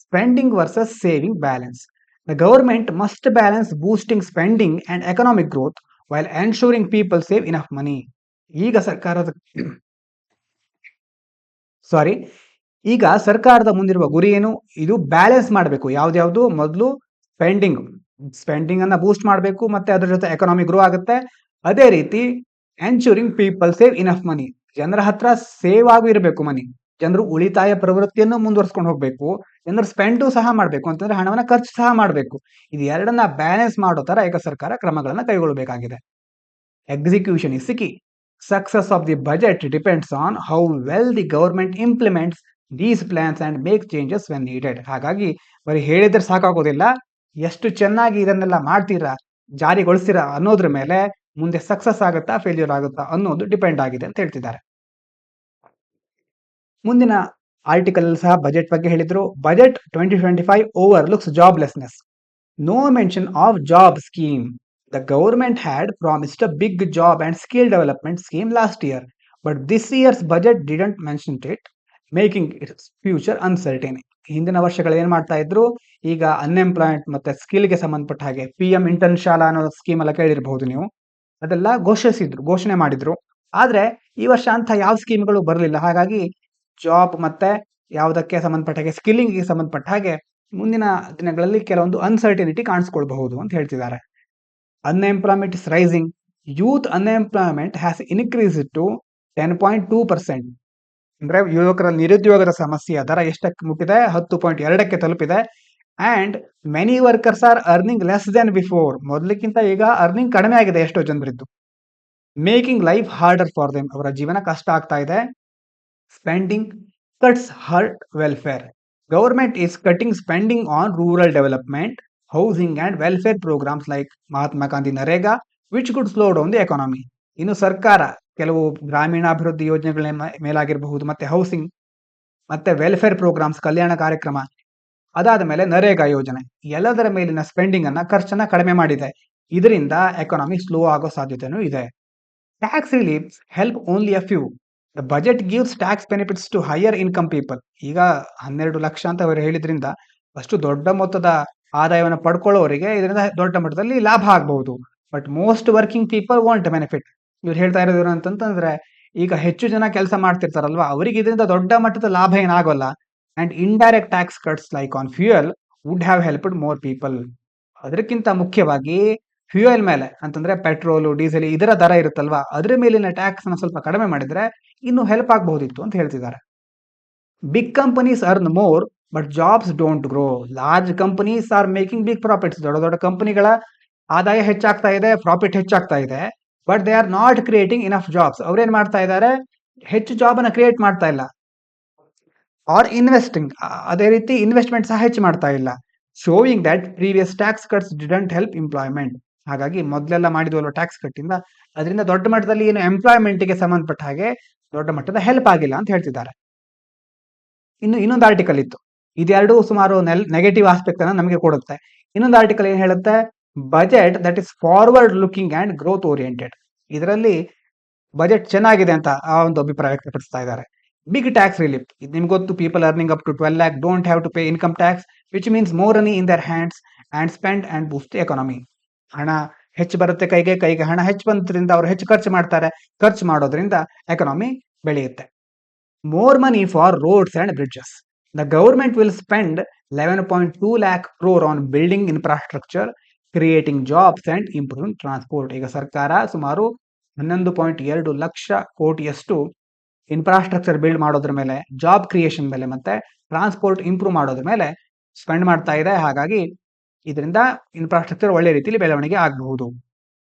spending versus saving balance. The government must balance boosting spending and economic growth while ensuring people save enough money. ಈಗ ಸರ್ಕಾರದ ಈಗ ಸರ್ಕಾರದ ಮುಂದಿರುವ ಗುರಿ ಏನು? ಇದು ಬ್ಯಾಲೆನ್ಸ್ ಮಾಡಬೇಕು. ಯಾವ್ದ್ಯಾವ್ದು? ಮೊದಲು ಸ್ಪೆಂಡಿಂಗ್ ಅನ್ನ ಬೂಸ್ಟ್ ಮಾಡಬೇಕು, ಮತ್ತೆ ಅದ್ರ ಜೊತೆ ಎಕನಾಮಿ ಗ್ರೋ ಆಗುತ್ತೆ. ಅದೇ ರೀತಿ ಎನ್ಶೂರಿಂಗ್ ಪೀಪಲ್ ಸೇವ್ ಇನಫ್ ಮನಿ, ಜನರ ಹತ್ರ ಸೇವ್ ಆಗಿ ಇರಬೇಕು ಮನಿ. ಜನರು ಉಳಿತಾಯ ಪ್ರವೃತ್ತಿಯನ್ನು ಮುಂದುವರ್ಸ್ಕೊಂಡು ಹೋಗ್ಬೇಕು, ಜನರು ಸ್ಪೆಂಡು ಸಹ ಮಾಡಬೇಕು, ಅಂತಂದ್ರೆ ಹಣವನ್ನ ಖರ್ಚು ಸಹ ಮಾಡಬೇಕು. ಇದು ಎರಡನ್ನ ಬ್ಯಾಲೆನ್ಸ್ ಮಾಡೋ ತರ ಈಗ ಸರ್ಕಾರ ಕ್ರಮಗಳನ್ನ ಕೈಗೊಳ್ಳಬೇಕಾಗಿದೆ. Execution is key. Success of the budget depends on how well the government implements these plans and make changes when needed. ಹಾಗಾಗಿ ಬರೀ ಹೇಳಿದ್ರೆ ಸಾಕಾಗೋದಿಲ್ಲ, ಎಷ್ಟು ಚೆನ್ನಾಗಿ ಇದನ್ನೆಲ್ಲ ಮಾಡ್ತೀರಾ, ಜಾರಿಗೊಳಿಸ್ತೀರಾ ಅನ್ನೋದ್ರ ಮೇಲೆ ಮುಂದೆ ಸಕ್ಸಸ್ ಆಗುತ್ತಾ ಫೇಲ್ಯೂರ್ ಆಗುತ್ತಾ ಅನ್ನೋದು ಡಿಪೆಂಡ್ ಆಗಿದೆ ಅಂತ ಹೇಳ್ತಿದ್ದಾರೆ. ಮುಂದಿನ ಆರ್ಟಿಕಲ್ ಸಹ ಬಜೆಟ್ ಬಗ್ಗೆ ಹೇಳಿದ್ರು. Budget 2025 overlooks joblessness. No mention of job scheme. The government had promised a big job and skill development scheme last year, but this year's budget didn't mention it, making its future uncertain. ಹಿಂದಿನ ವರ್ಷಗಳು ಏನ್ ಮಾಡ್ತಾ ಇದ್ರು, ಈಗ unemployment ಮತ್ತೆ ಸ್ಕಿಲ್ಗೆ ಸಂಬಂಧಪಟ್ಟ ಹಾಗೆ PM intern ಶಾಲಾ ಅನ್ನೋ ಸ್ಕೀಮ್ ಎಲ್ಲ ಕೇಳಿರಬಹುದು ನೀವು. ಅದೆಲ್ಲ ಘೋಷಣೆ ಮಾಡಿದ್ರು. ಆದ್ರೆ ಈ ವರ್ಷ ಅಂತ ಯಾವ ಸ್ಕೀಮ್ಗಳು ಬರಲಿಲ್ಲ. ಹಾಗಾಗಿ ಜಾಬ್ ಮತ್ತೆ ಯಾವುದಕ್ಕೆ ಸಂಬಂಧಪಟ್ಟ ಹಾಗೆ ಸ್ಕಿಲ್ಲಿಂಗ್ಗೆ ಸಂಬಂಧಪಟ್ಟ ಹಾಗೆ ಮುಂದಿನ ದಿನಗಳಲ್ಲಿ ಕೆಲವೊಂದು ಅನ್ಸರ್ಟಿನಿಟಿ ಕಾಣಿಸ್ಕೊಳ್ಬಹುದು ಅಂತ ಹೇಳ್ತಿದ್ದಾರೆ. Unemployment is rising. Youth unemployment has increased to 10.2%. ಅಂದ್ರೆ ಯುವಕರ ನಿರುದ್ಯೋಗದ ಸಮಸ್ಯೆಯ ದರ ಎಷ್ಟಕ್ಕೆ ಮುಟ್ಟಿದೆ? 10.2ಕ್ಕೆ ತಲುಪಿದೆ. And many workers are earning less than before. ಮೊದಲಿಕ್ಕಿಂತ ಈಗ ಅರ್ನಿಂಗ್ ಕಡಿಮೆ ಆಗಿದೆ ಎಷ್ಟೋ ಜನರಿದ್ದು. Making life harder for them. ಅವರ ಜೀವನ ಕಷ್ಟ ಆಗ್ತಾ ಇದೆ. Spending cuts hurt welfare. Government is cutting spending on rural development, housing and welfare programmes like Mahatma Gandhi NREGA, which could slow down the economy. ಇನ್ನು ಸರ್ಕಾರ ಕೆಲವು ಗ್ರಾಮೀಣಾಭಿವೃದ್ಧಿ ಯೋಜನೆಗಳ ಮೇಲಾಗಿರಬಹುದು, ಮತ್ತೆ ಹೌಸಿಂಗ್ ಮತ್ತೆ ವೆಲ್ಫೇರ್ ಪ್ರೋಗ್ರಾಮ್ಸ್ ಕಲ್ಯಾಣ ಕಾರ್ಯಕ್ರಮ, ಅದಾದ ಮೇಲೆ ನರೇಗಾ ಯೋಜನೆ, ಎಲ್ಲದರ ಮೇಲಿನ ಸ್ಪೆಂಡಿಂಗ್ ಅನ್ನ ಖರ್ಚನ್ನ ಕಡಿಮೆ ಮಾಡಿದೆ. ಇದರಿಂದ ಎಕಾನಮಿ ಸ್ಲೋ ಆಗೋ ಸಾಧ್ಯತೆನೂ ಇದೆ. Tax reliefs help only a few. The budget gives tax benefits to higher income people. ಈಗ 12 ಲಕ್ಷ ಅಂತ ಅವರು ಹೇಳಿದ್ರಿಂದ ಅಷ್ಟು ದೊಡ್ಡ ಮೊತ್ತದ ಆದಾಯವನ್ನು ಪಡ್ಕೊಳ್ಳೋರಿಗೆ ಇದರಿಂದ ದೊಡ್ಡ ಮಟ್ಟದಲ್ಲಿ ಲಾಭ ಆಗಬಹುದು. But most working people want benefit. ಇವ್ರು ಹೇಳ್ತಾ ಇರೋದು ಅಂತಂದ್ರೆ ಈಗ ಹೆಚ್ಚು ಜನ ಕೆಲಸ ಮಾಡ್ತಿರ್ತಾರಲ್ವಾ, ಅವರಿಗೆ ಇದರಿಂದ ದೊಡ್ಡ ಮಟ್ಟದ ಲಾಭ ಏನಾಗೋಲ್ಲ. And indirect tax cuts like on fuel would have helped more people. ಅದಕ್ಕಿಂತ ಮುಖ್ಯವಾಗಿ ಫ್ಯೂಯಲ್ ಮೇಲೆ ಅಂತಂದ್ರೆ ಪೆಟ್ರೋಲು, ಡೀಸೆಲ್ ಇದರ ದರ ಇರುತ್ತಲ್ವಾ, ಅದ್ರ ಮೇಲಿನ ಟ್ಯಾಕ್ಸ್ ನ ಸ್ವಲ್ಪ ಕಡಿಮೆ ಮಾಡಿದ್ರೆ ಇನ್ನು ಹೆಲ್ಪ್ ಆಗಬಹುದಿತ್ತು ಅಂತ ಹೇಳ್ತಿದ್ದಾರೆ. Big companies earn more but jobs don't grow. Large companies are making big profits. ದೊಡ್ಡ ದೊಡ್ಡ ಕಂಪನಿಗಳ ಆದಾಯ ಹೆಚ್ಚಾಗ್ತಾ ಇದೆ, ಪ್ರಾಫಿಟ್ ಹೆಚ್ಚಾಗ್ತಾ ಇದೆ. But they are not creating enough jobs. ಅವ್ರೇನ್ ಮಾಡ್ತಾ ಇದ್ದಾರೆ? ಹೆಚ್ಚು ಜಾಬ್ ಅನ್ನ ಕ್ರಿಯೇಟ್ ಮಾಡ್ತಾ ಇಲ್ಲ. ಆರ್ ಇನ್ವೆಸ್ಟಿಂಗ್, ಅದೇ ರೀತಿ ಇನ್ವೆಸ್ಟ್ಮೆಂಟ್ ಸಹ ಹೆಚ್ಚು ಮಾಡ್ತಾ ಇಲ್ಲ. Sowing that previous tax cuts didn't help employment. ಹಾಗಾಗಿ ಮೊದಲೆಲ್ಲ ಮಾಡಿದ್ವಲ್ವ ಟ್ಯಾಕ್ಸ್ ಕಟ್ ಇಂದ, ಅದರಿಂದ ದೊಡ್ಡ ಮಟ್ಟದಲ್ಲಿ ಏನು ಎಂಪ್ಲಾಯ್ಮೆಂಟ್ಗೆ ಸಂಬಂಧಪಟ್ಟ ಹಾಗೆ ದೊಡ್ಡ ಮಟ್ಟದ ಹೆಲ್ಪ್ ಆಗಿಲ್ಲ ಅಂತ ಹೇಳ್ತಿದ್ದಾರೆ. ಇನ್ನೊಂದು ಆರ್ಟಿಕಲ್ ಇತ್ತು. ಇದೆರಡು ಸುಮಾರು ನೆಗೆಟಿವ್ ಆಸ್ಪೆಕ್ಟ್ ಅನ್ನ ನಮಗೆ ಕೊಡುತ್ತೆ. ಇನ್ನೊಂದು ಆರ್ಟಿಕಲ್ ಏನ್ ಹೇಳುತ್ತೆ? Budget that is forward looking and growth oriented. ಇದರಲ್ಲಿ ಬಜೆಟ್ ಚೆನ್ನಾಗಿದೆ ಅಂತ ಆ ಒಂದು ಅಭಿಪ್ರಾಯ ವ್ಯಕ್ತಪಡಿಸ್ತಾ ಇದ್ದಾರೆ. Big tax relief. ಇದು ನಿಮ್ಗೆ ಗೊತ್ತು, people earning up to 12 lakh don't have to pay income tax, which means more money in their hands and spend and boost the economy. ಹಣ ಹೆಚ್ಚು ಬರುತ್ತೆ ಕೈಗೆ ಹಣ ಹೆಚ್ಚು ಬಂದ್ರಿಂದ ಅವರು ಹೆಚ್ಚು ಖರ್ಚು ಮಾಡ್ತಾರೆ. ಖರ್ಚು ಮಾಡೋದ್ರಿಂದ ಎಕಾನಮಿ ಬೆಳೆಯುತ್ತೆ. More money for roads and bridges. The government will spend 11.2 lakh crore on building infrastructure, creating jobs and improving transport. ಈಗ ಸರ್ಕಾರ ಸುಮಾರು 11.2 ಲಕ್ಷ ಕೋಟಿಯಷ್ಟು ಇನ್ಫ್ರಾಸ್ಟ್ರಕ್ಚರ್ ಬಿಲ್ಡ್ ಮಾಡೋದ್ರ ಮೇಲೆ, ಜಾಬ್ ಕ್ರಿಯೇಷನ್ ಮೇಲೆ ಮತ್ತೆ ಟ್ರಾನ್ಸ್ಪೋರ್ಟ್ ಇಂಪ್ರೂವ್ ಮಾಡೋದ್ರ ಮೇಲೆ ಸ್ಪೆಂಡ್ ಮಾಡ್ತಾ ಇದೆ. ಹಾಗಾಗಿ ಇದರಿಂದ ಇನ್ಫ್ರಾಸ್ಟ್ರಕ್ಚರ್ ಒಳ್ಳೆ ರೀತಿಯಲ್ಲಿ ಬೆಳವಣಿಗೆ ಆಗಬಹುದು.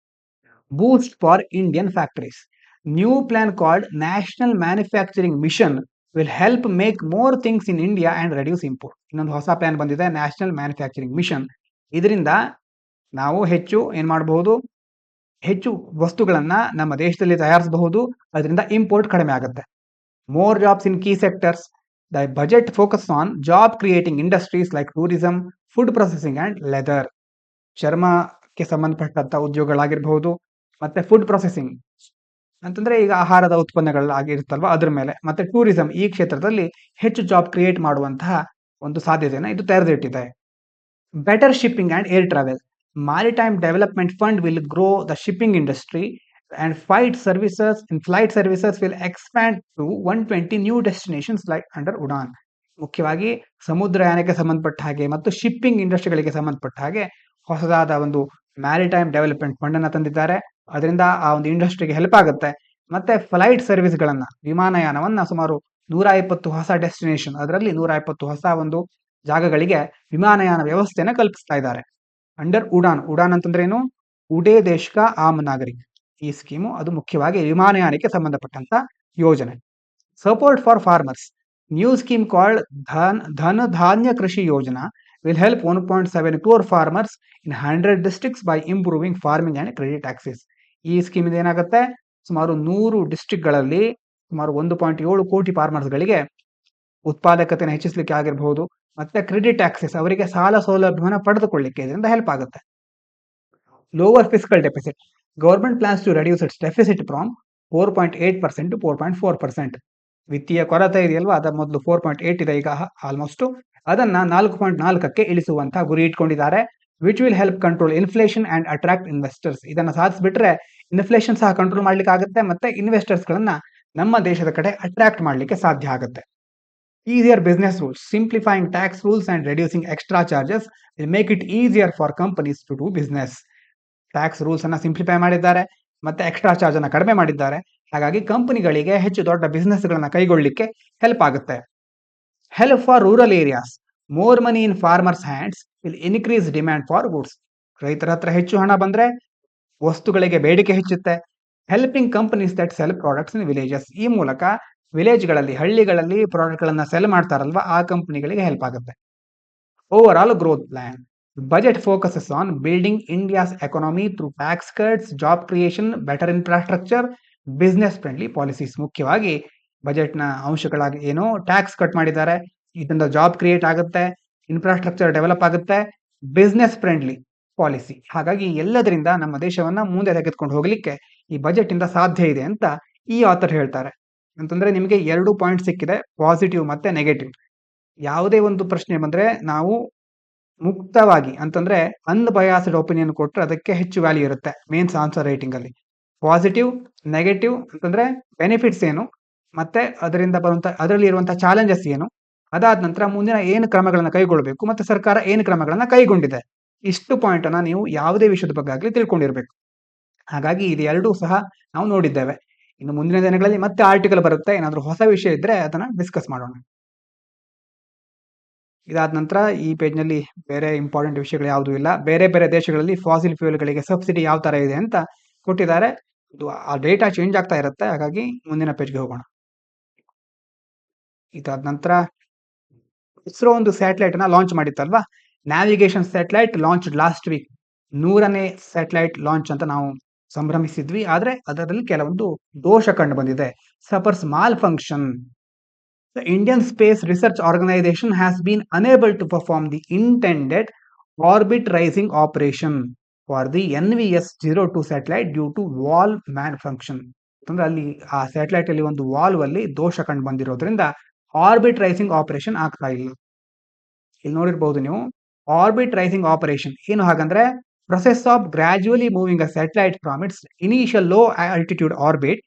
Boost for Indian factories. New plan called National Manufacturing Mission will help make more things in India and reduce import. ಇನ್ನೊಂದು ಹೊಸ ಪ್ಲಾನ್ ಬಂದಿದೆ, ನ್ಯಾಷನಲ್ ಮ್ಯಾನುಫ್ಯಾಕ್ಚರಿಂಗ್ ಮಿಷನ್. ಇದರಿಂದ ನಾವು ಏನ್ ಮಾಡಬಹುದು, ಹೆಚ್ಚು ವಸ್ತುಗಳನ್ನ ನಮ್ಮ ದೇಶದಲ್ಲಿ ತಯಾರಿಸಬಹುದು. ಅದರಿಂದ ಇಂಪೋರ್ಟ್ ಕಡಿಮೆ ಆಗುತ್ತೆ. More jobs in key sectors. The budget focus on job creating industries like tourism, food processing and leather. ಚರ್ಮಕ್ಕೆ ಸಂಬಂಧಪಟ್ಟಂತ ಉದ್ಯೋಗಗಳಾಗಿರಬಹುದು, ಮತ್ತೆ ಫುಡ್ ಪ್ರೊಸೆಸಿಂಗ್ ಅಂತಂದ್ರೆ ಈಗ ಆಹಾರದ ಉತ್ಪನ್ನಗಳಾಗಿರುತ್ತಲ್ವಾ ಅದ್ರ ಮೇಲೆ, ಮತ್ತೆ ಟೂರಿಸಂ, ಈ ಕ್ಷೇತ್ರದಲ್ಲಿ ಹೆಚ್ಚು ಜಾಬ್ ಕ್ರಿಯೇಟ್ ಮಾಡುವಂತಹ ಒಂದು ಸಾಧ್ಯತೆಯನ್ನು ಇದು ತೆರೆದಿಟ್ಟಿದೆ. Better shipping and air travel. Maritime Development Fund will grow the shipping industry and flight services will expand to 120 new destinations like under UDAN. ಮುಖ್ಯವಾಗಿ ಸಮುದ್ರಯಾನಕ್ಕೆ ಸಂಬಂಧಪಟ್ಟ ಹಾಗೆ ಮತ್ತು ಶಿಪ್ಪಿಂಗ್ ಇಂಡಸ್ಟ್ರಿಗಳಿಗೆ ಸಂಬಂಧಪಟ್ಟ ಹಾಗೆ ಹೊಸದಾದ ಒಂದು ಮ್ಯಾರಿಟೈಮ್ ಡೆವಲಪ್ಮೆಂಟ್ ಫಂಡ್ ಅನ್ನ ತಂದಿದ್ದಾರೆ. ಅದರಿಂದ ಆ ಒಂದು ಇಂಡಸ್ಟ್ರಿಗೆ ಹೆಲ್ಪ್ ಆಗುತ್ತೆ. ಮತ್ತೆ ಫ್ಲೈಟ್ ಸರ್ವಿಸ್ಗಳನ್ನ, ವಿಮಾನಯಾನವನ್ನ ಸುಮಾರು 120 ಹೊಸ ಡೆಸ್ಟಿನೇಷನ್, ಅದರಲ್ಲಿ 120 ಹೊಸ ಒಂದು ಜಾಗಗಳಿಗೆ ವಿಮಾನಯಾನ ವ್ಯವಸ್ಥೆನ ಕಲ್ಪಿಸ್ತಾ ಇದ್ದಾರೆ ಅಂಡರ್ ಉಡಾನ್. ಉಡಾನ್ ಅಂತಂದ್ರೆ ಏನು? ಉಡೇ ದೇಶ್ ಕಾ ಆಮ್ ನಾಗರಿಕ್. ಈ ಸ್ಕೀಮು ಅದು ಮುಖ್ಯವಾಗಿ ವಿಮಾನಯಾನಕ್ಕೆ ಸಂಬಂಧಪಟ್ಟಂತ ಯೋಜನೆ. Support for farmers. New scheme called ಧನ ಧಾನ್ಯ ಕೃಷಿ ಯೋಜನಾ will help 1.7 crore farmers in 100 districts by improving farming and credit access. ಈ ಸ್ಕೀಮ್ ಇಂದ ಏನಾಗುತ್ತೆ, ಸುಮಾರು 100 ಡಿಸ್ಟ್ರಿಕ್ಟ್ಗಳಲ್ಲಿ ಸುಮಾರು 1.7 ಕೋಟಿ ಫಾರ್ಮರ್ಸ್ಗಳಿಗೆ ಉತ್ಪಾದಕತೆಯನ್ನು ಹೆಚ್ಚಿಸಲಿಕ್ಕೆ ಆಗಿರಬಹುದು, ಮತ್ತೆ ಕ್ರೆಡಿಟ್ ಆಕ್ಸೆಸ್, ಅವರಿಗೆ ಸಾಲ ಸೌಲಭ್ಯವನ್ನು ಪಡೆದುಕೊಳ್ಳಿಕ್ಕೆ ಇದರಿಂದ ಹೆಲ್ಪ್ ಆಗುತ್ತೆ. Lower fiscal deficit. Government plans to reduce its deficit from 4.8% to 4.4%. ವಿತ್ತೀಯ ಕೊರತೆ ಇದೆಯಲ್ವಾ, ಅದ ಮೊದಲು 4.8 ಇದೆ, ಈಗ ಆಲ್ಮೋಸ್ಟ್ ಅದನ್ನ 4.4ಕ್ಕೆ ಇಳಿಸುವಂತಹ ಗುರಿ ಇಟ್ಕೊಂಡಿದ್ದಾರೆ. Which will help control inflation and attract investors. ಇದನ್ನ ಸಾಧಿಸಿಬಿಟ್ರೆ ಇನ್ಫ್ಲೇಷನ್ ಸಹ ಕಂಟ್ರೋಲ್ ಮಾಡ್ಲಿಕ್ಕೆ ಆಗುತ್ತೆ, ಮತ್ತೆ ಇನ್ವೆಸ್ಟರ್ಸ್ ಗಳನ್ನ ನಮ್ಮ ದೇಶದ ಕಡೆ ಅಟ್ರಾಕ್ಟ್ ಮಾಡ್ಲಿಕ್ಕೆ ಸಾಧ್ಯ ಆಗುತ್ತೆ. Easier business rules. Simplifying tax rules and reducing extra charges will make it easier for companies to do business. Tax rules ಅನ್ನ ಸಿಂಪ್ಲಿಫೈ ಮಾಡಿದ್ದಾರೆ, ಮತ್ತೆ ಎಕ್ಸ್ಟ್ರಾ ಚಾರ್ಜ್ ಅನ್ನ ಕಡಿಮೆ ಮಾಡಿದ್ದಾರೆ. ಹಾಗಾಗಿ ಕಂಪನಿಗಳಿಗೆ ಹೆಚ್ಚು ದೊಡ್ಡ ಬಿಸ್ನೆಸ್ ಗಳನ್ನ ಕೈಗೊಳ್ಳಲಿಕ್ಕೆ ಹೆಲ್ಪ್ ಆಗುತ್ತೆ. Help for rural areas. More money in farmers hands will increase demand for goods. ರೈತರ ಹತ್ರ ಹೆಚ್ಚು ಹಣ ಬಂದ್ರೆ ವಸ್ತುಗಳಿಗೆ ಬೇಡಿಕೆ ಹೆಚ್ಚುತ್ತೆ. Helping companies that cell products in villages. ಈ ಮೂಲಕ ವಿಲೇಜ್ಗಳಲ್ಲಿ, ಹಳ್ಳಿಗಳಲ್ಲಿ ಪ್ರಾಡಕ್ಟ್ ಗಳನ್ನ ಸೆಲ್ ಮಾಡ್ತಾರಲ್ವಾ, ಆ ಕಂಪನಿಗಳಿಗೆ ಹೆಲ್ಪ್ ಆಗುತ್ತೆ. Over all growth plan. Budget focuses on building India's economy through tax cuts, job creation, better infrastructure, business friendly policies. ಮುಖ್ಯವಾಗಿ ಬಜೆಟ್ನ ಅಂಶಗಳಾಗಿ ಏನು ಟ್ಯಾಕ್ಸ್ ಕಟ್ ಮಾಡಿದ್ದಾರೆ, ಇದರಿಂದ ಜಾಬ್ ಕ್ರಿಯೇಟ್ ಆಗುತ್ತೆ, ಇನ್ಫ್ರಾಸ್ಟ್ರಕ್ಚರ್ ಡೆವಲಪ್ ಆಗುತ್ತೆ, ಬಿಸ್ನೆಸ್ ಫ್ರೆಂಡ್ಲಿ ಪಾಲಿಸಿ. ಹಾಗಾಗಿ ಎಲ್ಲದರಿಂದ ನಮ್ಮ ದೇಶವನ್ನ ಮುಂದೆ ತೆಗೆದುಕೊಂಡು ಹೋಗ್ಲಿಕ್ಕೆ ಈ ಬಜೆಟ್ ಇಂದ ಸಾಧ್ಯ ಇದೆ ಅಂತ ಈ ಆಥರ್ ಹೇಳ್ತಾರೆ. ಅಂತಂದ್ರೆ ನಿಮಗೆ 2 ಪಾಯಿಂಟ್ ಸಿಕ್ಕಿದೆ, ಪಾಸಿಟಿವ್ ಮತ್ತೆ ನೆಗೆಟಿವ್. ಯಾವುದೇ ಒಂದು ಪ್ರಶ್ನೆ ಬಂದ್ರೆ ನಾವು ಮುಕ್ತವಾಗಿ, ಅಂತಂದ್ರೆ ಅನ್ಬಯಾಸ್ಡ್ ಒಪಿನಿಯನ್ ಕೊಟ್ರೆ ಅದಕ್ಕೆ ಹೆಚ್ಚು ವ್ಯಾಲ್ಯೂ ಇರುತ್ತೆ ಮೇನ್ಸ್ ಆನ್ಸರ್ ರೈಟಿಂಗ್ ಅಲ್ಲಿ. ಪಾಸಿಟಿವ್, ನೆಗೆಟಿವ್ ಅಂತಂದ್ರೆ ಬೆನಿಫಿಟ್ಸ್ ಏನು, ಮತ್ತೆ ಅದರಿಂದ ಬರುವಂತ ಅದರಲ್ಲಿ ಇರುವಂತಹ ಚಾಲೆಂಜಸ್ ಏನು, ಅದಾದ ನಂತರ ಮುಂದಿನ ಏನು ಕ್ರಮಗಳನ್ನ ಕೈಗೊಳ್ಳಬೇಕು, ಮತ್ತೆ ಸರ್ಕಾರ ಏನು ಕ್ರಮಗಳನ್ನ ಕೈಗೊಂಡಿದೆ, ಇಷ್ಟು ಪಾಯಿಂಟ್ ಅನ್ನ ನೀವು ಯಾವುದೇ ವಿಷಯದ ಬಗ್ಗೆ ಆಗಲಿ ತಿಳ್ಕೊಂಡಿರ್ಬೇಕು. ಹಾಗಾಗಿ ಇದು ಎರಡೂ ಸಹ ನಾವು ನೋಡಿದ್ದೇವೆ. ಇನ್ನು ಮುಂದಿನ ದಿನಗಳಲ್ಲಿ ಮತ್ತೆ ಆರ್ಟಿಕಲ್ ಬರುತ್ತೆ, ಏನಾದ್ರೂ ಹೊಸ ವಿಷಯ ಇದ್ರೆ ಅದನ್ನ ಡಿಸ್ಕಸ್ ಮಾಡೋಣ. ಇದಾದ ನಂತರ ಈ ಪೇಜ್ ನಲ್ಲಿ ಬೇರೆ ಇಂಪಾರ್ಟೆಂಟ್ ವಿಷಯಗಳು ಯಾವುದೂ ಇಲ್ಲ. ಬೇರೆ ಬೇರೆ ದೇಶಗಳಲ್ಲಿ ಫಾಸಿಲ್ ಫ್ಯೂಲ್ಗಳಿಗೆ ಸಬ್ಸಿಡಿ ಯಾವ ತರ ಇದೆ ಅಂತ ಕೊಟ್ಟಿದ್ದಾರೆ. ಆ ಡೇಟಾ ಚೇಂಜ್ ಆಗ್ತಾ ಇರುತ್ತೆ, ಹಾಗಾಗಿ ಮುಂದಿನ ಪೇಜ್ಗೆ ಹೋಗೋಣ. ಇದಾದ ನಂತರ ಇಸ್ರೋ ಒಂದು ಸ್ಯಾಟಲೈಟ್ ಅನ್ನ ಲಾಂಚ್ ಮಾಡಿತ್ತಲ್ವಾ, navigation satellite launch last week. 100ನೇ ಸ್ಯಾಟಲೈಟ್ ಲಾಂಚ್ ಅಂತ ನಾವು ಸಂಭ್ರಮಿಸಿದ್ವಿ, ಆದ್ರೆ ಅದರಲ್ಲಿ ಕೆಲವೊಂದು ದೋಷ ಕಂಡು ಬಂದಿದೆ. Suffers malfunction. The Indian Space Research Organisation has been unable to perform the intended orbit raising operation for the NVS-02 satellite due to malfunction. ಅಂದ್ರೆ ಅಲ್ಲಿ ಆ ಸ್ಯಾಟಲೈಟ್ ಅಲ್ಲಿ ಒಂದು ವಾಲ್ವ್ ಅಲ್ಲಿ ದೋಷ ಕಂಡು ಬಂದಿರೋದ್ರಿಂದ ಆರ್ಬಿಟ್ ರೈಸಿಂಗ್ ಆಪರೇಷನ್ ಆಗ್ತಾ ಇಲ್ಲ. ಇಲ್ಲಿ ನೋಡಿರ್ಬಹುದು ನೀವು, ಆರ್ಬಿಟ್ ರೈಸಿಂಗ್ ಆಪರೇಷನ್ ಏನು ಹಾಗಂದ್ರೆ process of gradually moving a satellite from its initial low altitude orbit.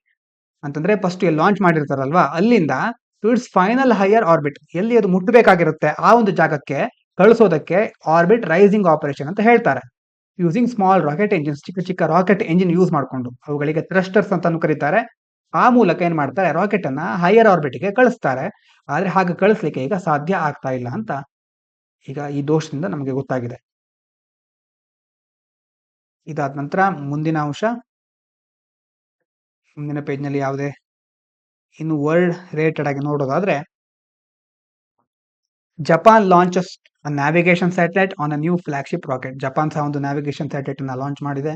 ಅಂತಂದ್ರೆ ಫಸ್ಟ್ ಲಾಂಚ್ ಮಾಡಿರ್ತಾರಲ್ವಾ, ಅಲ್ಲಿಂದ to its final higher orbit, ಎಲ್ಲಿ ಅದು ಮುಟ್ಟಬೇಕಾಗಿರುತ್ತೆ ಆ ಒಂದು ಜಾಗಕ್ಕೆ ಕಳಿಸೋದಕ್ಕೆ ಆರ್ಬಿಟ್ ರೈಸಿಂಗ್ ಆಪರೇಷನ್ ಅಂತ ಹೇಳ್ತಾರೆ. ಯೂಸಿಂಗ್ ಸ್ಮಾಲ್ ರಾಕೆಟ್ ಎಂಜಿನ್ಸ್, ಚಿಕ್ಕ ಚಿಕ್ಕ ರಾಕೆಟ್ ಎಂಜಿನ್ ಯೂಸ್ ಮಾಡಿಕೊಂಡು, ಅವುಗಳಿಗೆ ಥ್ರಸ್ಟರ್ಸ್ ಅಂತಾನು ಕರೀತಾರೆ. ಆ ಮೂಲಕ ಏನ್ ಮಾಡ್ತಾರೆ, ರಾಕೆಟ್ ಅನ್ನ ಹೈಯರ್ ಆರ್ಬಿಟ್ಗೆ ಕಳಿಸ್ತಾರೆ. ಆದ್ರೆ ಹಾಗೆ ಕಳಿಸ್ಲಿಕ್ಕೆ ಈಗ ಸಾಧ್ಯ ಆಗ್ತಾ ಇಲ್ಲ ಅಂತ ಈಗ ಈ ದೋಷದಿಂದ ನಮಗೆ ಗೊತ್ತಾಗಿದೆ. ಇದಾದ ನಂತರ ಮುಂದಿನ ಅಂಶ, ಮುಂದಿನ ಪೇಜ್ ನಲ್ಲಿ ಯಾವುದೇ ಇನ್ನು ವರ್ಲ್ಡ್ ರೇಟೆಡ್ ಆಗಿ ನೋಡೋದಾದ್ರೆ, Japan launches navigation satellite on a new flagship rocket. Japan ಸಹ ಒಂದು ನ್ಯಾವಿಗೇಷನ್ ಸ್ಯಾಟಲೈಟ್ ಅನ್ನ ಲಾಂಚ್ ಮಾಡಿದೆ.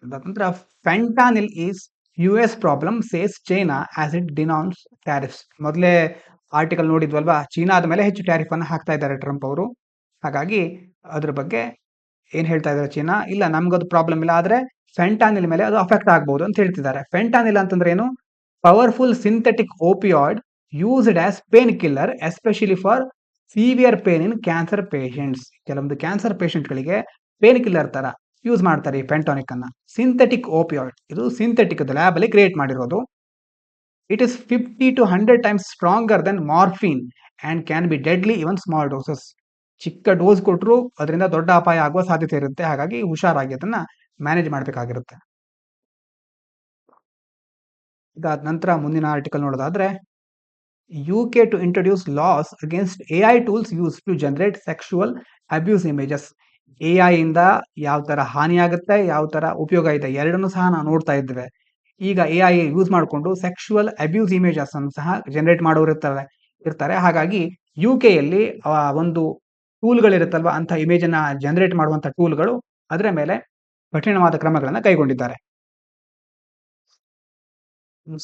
ನಂತರ fentanyl is US problem says China as it denounces tariffs. ಮೊದಲೇ ಆರ್ಟಿಕಲ್ ನೋಡಿದ್ವಲ್ವಾ, ಚೀನಾದ ಮೇಲೆ ಹೆಚ್ಚು ಟ್ಯಾರಿಫ್ ಅನ್ನು ಹಾಕ್ತಾ ಇದ್ದಾರೆ ಟ್ರಂಪ್ ಅವರು. ಹಾಗಾಗಿ ಅದ್ರ ಬಗ್ಗೆ ಏನ್ ಹೇಳ್ತಾ ಇದ್ದಾರೆ ಚೀನಾ, ಇಲ್ಲ ನಮ್ಗದು ಪ್ರಾಬ್ಲಮ್ ಇಲ್ಲ, ಆದ್ರೆ ಫೆಂಟಾನಿಲ್ ಮೇಲೆ ಅದು ಅಫೆಕ್ಟ್ ಆಗ್ಬಹುದು ಅಂತ ಹೇಳ್ತಿದ್ದಾರೆ. ಫೆಂಟಾನಿಲ್ ಅಂತಂದ್ರೆ ಏನು? Powerful synthetic opioid used as pain killer especially for severe pain in cancer patients. ಕೆಲವೊಂದು ಕ್ಯಾನ್ಸರ್ ಪೇಷಂಟ್ಗಳಿಗೆ ಪೇನ್ ಕಿಲ್ಲರ್ ತರ ಯೂಸ್ ಮಾಡ್ತಾರೆ ಈ ಫೆಂಟಾನಿಕ್ ಅನ್ನ. ಸಿಂಥೆಟಿಕ್ ಓಪಿಯಾಯ್ಡ್, ಇದು ಸಿಂಥೆಟಿಕ್ ಲ್ಯಾಬ್ ಅಲ್ಲಿ ಕ್ರಿಯೇಟ್ ಮಾಡಿರೋದು. It is 50 to 100 times stronger then morphine and can be deadly even small doses. ಚಿಕ್ಕ dose ಕೊಟ್ಟರು ಅದರಿಂದ ದೊಡ್ಡ ಅಪಾಯ ಆಗುವ ಸಾಧ್ಯತೆ ಇರುತ್ತೆ. ಹಾಗಾಗಿ ಹುಷಾರಾಗಿ ಅದನ್ನ ಮ್ಯಾನೇಜ್ ಮಾಡಬೇಕಾಗಿರುತ್ತೆ. ಇದಾದ ನಂತರ ಮುಂದಿನ ಆರ್ಟಿಕಲ್ ನೋಡೋದಾದ್ರೆ, UK to introduce laws against AI tools used to generate sexual abuse images. AI ಇಂದ ಯಾವ ತರ ಹಾನಿ ಆಗುತ್ತೆ, ಯಾವ ತರ ಉಪಯೋಗ ಇದೆ, ಎರಡನ್ನೂ ಸಹ ನಾವು ನೋಡ್ತಾ ಇದ್ದೇವೆ. ಈಗ AI ಯೂಸ್ ಮಾಡಿಕೊಂಡು ಸೆಕ್ಷುವಲ್ ಅಬ್ಯೂಸ್ ಇಮೇಜಸ್ ಅನ್ನು ಸಹ ಜನರೇಟ್ ಮಾಡೋರು ಇರ್ತಾರೆ. ಹಾಗಾಗಿ UK ಯಲ್ಲಿ ಒಂದು ಟೂಲ್ಗಳಿರುತ್ತಲ್ವಾ, ಅಂತ ಇಮೇಜ್ ಅನ್ನ ಜನರೇಟ್ ಮಾಡುವಂತ ಟೂಲ್ಗಳು, ಅದರ ಮೇಲೆ ಕಠಿಣವಾದ ಕ್ರಮಗಳನ್ನ ಕೈಗೊಂಡಿದ್ದಾರೆ.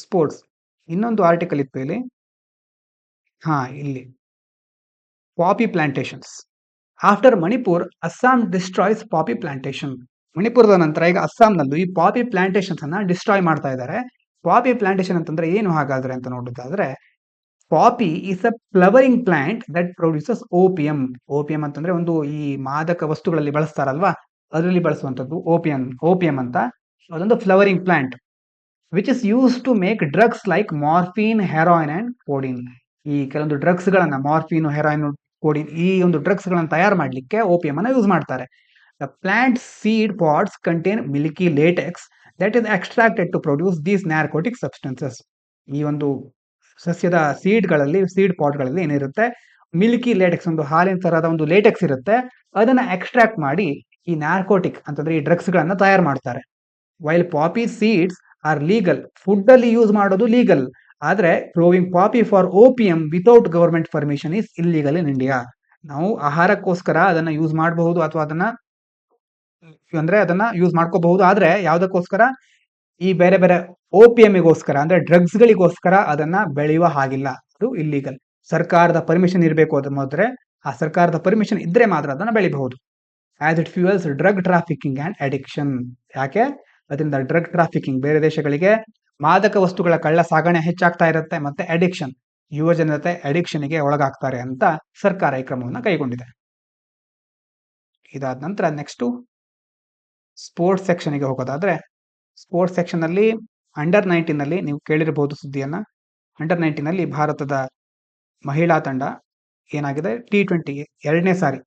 ಸ್ಪೋರ್ಟ್ಸ್ ಇನ್ನೊಂದು ಆರ್ಟಿಕಲ್ ಇತ್ತು ಇಲ್ಲಿ. ಇಲ್ಲಿ ಪಾಪಿ Plantations. After Manipur, Assam destroys ಪಾಪಿ ಪ್ಲಾಂಟೇಶನ್. ಮಣಿಪುರದ ನಂತರ ಈಗ ಅಸ್ಸಾಂನಲ್ಲೂ ಈ ಪಾಪಿ ಪ್ಲಾಂಟೇಶನ್ಸ್ ಅನ್ನ ಡಿಸ್ಟ್ರಾಯ್ ಮಾಡ್ತಾ ಇದ್ದಾರೆ. ಪಾಪಿ ಪ್ಲಾಂಟೇಶನ್ ಅಂತಂದ್ರೆ ಏನು ಹಾಗಾದ್ರೆ ಅಂತ ನೋಡೋದಾದ್ರೆ, ಪಾಪಿ is a flowering plant that produces opium. Opium ಅಂತಂದ್ರೆ ಒಂದು ಈ ಮಾದಕ ವಸ್ತುಗಳಲ್ಲಿ ಬಳಸ್ತಾರಲ್ವಾ, ಅದರಲ್ಲಿ ಬಳಸುವಂತದ್ದು ಓಪಿಯಂ ಅಂತ. ಅದೊಂದು flowering plant which is use to make drugs like morphine, heroin and codeine. ಈ ಕೆಲವೊಂದು ಡ್ರಗ್ಸ್ ಗಳನ್ನ, ಮಾರ್ಫಿನ್, ಹೆರಾಯಿನ್, ಕೋಡಿನ್, ಈ ಒಂದು ಡ್ರಗ್ಸ್ ಗಳನ್ನ ತಯಾರು ಮಾಡಲಿಕ್ಕೆ ಓಪಿಯಂ ಅನ್ನ ಯೂಸ್ ಮಾಡ್ತಾರೆ. The plant seed pods contain milky latex that is extracted to produce these narcotic substances. ಈ ಒಂದು ಸಸ್ಯದ ಸೀಡ್ ಪಾಟ್ ಗಳಲ್ಲಿ ಏನಿರುತ್ತೆ, ಮಿಲ್ಕಿ ಲೇಟೆಕ್ಸ್, ಒಂದು ಹಾಲಿನ ತರಹದ ಒಂದು ಲೇಟೆಕ್ಸ್ ಇರುತ್ತೆ. ಅದನ್ನ ಎಕ್ಸ್ಟ್ರಾಕ್ಟ್ ಮಾಡಿ ಈ ನ್ಯಾರ್ಕೋಟಿಕ್ ಅಂತಂದ್ರೆ ಈ ಡ್ರಗ್ಸ್ ಗಳನ್ನ ತಯಾರು ಮಾಡ್ತಾರೆ. ವೈಲ್ ಪಾಪಿ ಸೀಡ್ಸ್ ಆರ್ ಲೀಗಲ್, ಫುಡ್ ಅಲ್ಲಿ ಯೂಸ್ ಮಾಡೋದು ಲೀಗಲ್, ಆದ್ರೆ ಗ್ರೋವಿಂಗ್ ಪಾಪಿ for opium without government permission is illegal in India. ನಾವು ಆಹಾರಕ್ಕೋಸ್ಕರ ಅದನ್ನ ಯೂಸ್ ಮಾಡಬಹುದು, ಅಥವಾ ಅದನ್ನ ಯೂಸ್ ಮಾಡ್ಕೋಬಹುದು, ಆದ್ರೆ ಯಾವ್ದಕ್ಕೋಸ್ಕರ, ಈ ಬೇರೆ ಬೇರೆ ಓಪಿಯಂಗೋಸ್ಕರ ಅಂದ್ರೆ ಡ್ರಗ್ಸ್ ಗಳಿಗೋಸ್ಕರ ಅದನ್ನ ಬೆಳೆಯುವ ಹಾಗಿಲ್ಲ. ಅದು ಇಲ್ಲಿಗಲ್. ಸರ್ಕಾರದ ಪರ್ಮಿಷನ್ ಇರಬೇಕು. ಅದ್ರ ಮೊದಲೇ ಆ ಸರ್ಕಾರದ ಪರ್ಮಿಷನ್ ಇದ್ರೆ ಮಾತ್ರ ಅದನ್ನ ಬೆಳಿಬಹುದು. As it fuels drug trafficking and addiction. ಯಾಕೆ? ಅದರಿಂದ ಡ್ರಗ್ ಟ್ರಾಫಿಕಿಂಗ್, ಬೇರೆ ದೇಶಗಳಿಗೆ ಮಾದಕ ವಸ್ತುಗಳ ಕಳ್ಳ ಸಾಗಣೆ ಹೆಚ್ಚಾಗ್ತಾ ಇರುತ್ತೆ, ಮತ್ತೆ ಅಡಿಕ್ಷನ್, ಯುವ ಜನತೆ ಅಡಿಕ್ಷನ್ಗೆ ಒಳಗಾಗ್ತಾರೆ ಅಂತ ಸರ್ಕಾರ ಈ ಕ್ರಮವನ್ನು ಕೈಗೊಂಡಿದೆ. ಇದಾದ ನಂತರ ನೆಕ್ಸ್ಟ್ ಸ್ಪೋರ್ಟ್ಸ್ ಸೆಕ್ಷನ್ಗೆ ಹೋಗೋದಾದ್ರೆ, ಸ್ಪೋರ್ಟ್ಸ್ ಸೆಕ್ಷನ್ ಅಲ್ಲಿ ಅಂಡರ್ 19 ನಲ್ಲಿ ನೀವು ಕೇಳಿರಬಹುದು ಸುದ್ದಿಯನ್ನ. ಅಂಡರ್ 19 ನಲ್ಲಿ ಭಾರತದ ಮಹಿಳಾ ತಂಡ ಏನಾಗಿದೆ, T20 ಎರಡನೇ ಸಾರಿ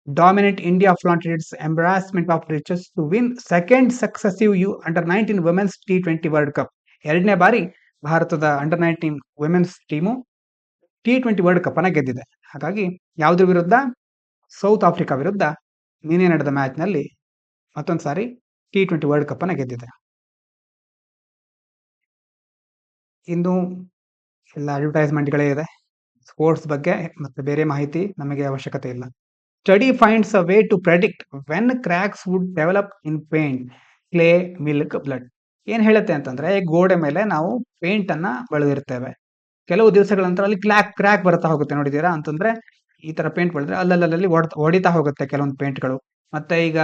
dominant India flaunted its embarrassment of riches to win second successive under 19 women's T20 world cup. ಎರಡನೇ ಬಾರಿ ಭಾರತದ under 19 women's team T20 world cup ಅನ್ನ ಗೆದ್ದಿದೆ. ಹಾಗಾಗಿ ಯಾವುದ್ರ ವಿರುದ್ಧ? ಸೌತ್ ಆಫ್ರಿಕಾ ವಿರುದ್ಧ ನಿನ್ನೆ ನಡೆದ ಮ್ಯಾಚ್ ನಲ್ಲಿ ಮತ್ತೊಂದು ಸಾರಿ T20 ವರ್ಲ್ಡ್ ಕಪ್ ಅನ್ನ ಗೆದ್ದಿದೆ. ಇನ್ನು ಎಲ್ಲ ಅಡ್ವರ್ಟೈಸ್ಮೆಂಟ್ಗಳೇ ಇದೆ. ಸ್ಪೋರ್ಟ್ಸ್ ಬಗ್ಗೆ ಮತ್ತೆ ಬೇರೆ ಮಾಹಿತಿ ನಮಗೆ ಅವಶ್ಯಕತೆ ಇಲ್ಲ. Study finds a way to predict when cracks would develop in paint, clay, milk, blood. ಏನ್ ಹೇಳುತ್ತೆ ಅಂತಂದ್ರೆ, ಗೋಡೆ ಮೇಲೆ ನಾವು ಪೇಂಟ್ ಅನ್ನ ಬಳಿದಿರ್ತೇವೆ. ಕೆಲವು ದಿವಸಗಳ ನಂತರ ಅಲ್ಲಿ ಕ್ರ್ಯಾಕ್ ಬರ್ತಾ ಹೋಗುತ್ತೆ. ನೋಡಿದೀರಾ ಅಂತಂದ್ರೆ, ಈ ತರ ಪೇಂಟ್ ಬಳಿದ್ರೆ ಅಲ್ಲಲ್ಲಿ ಹೊಡಿತಾ ಹೋಗುತ್ತೆ ಕೆಲವೊಂದು ಪೇಂಟ್ಗಳು. ಮತ್ತೆ ಈಗ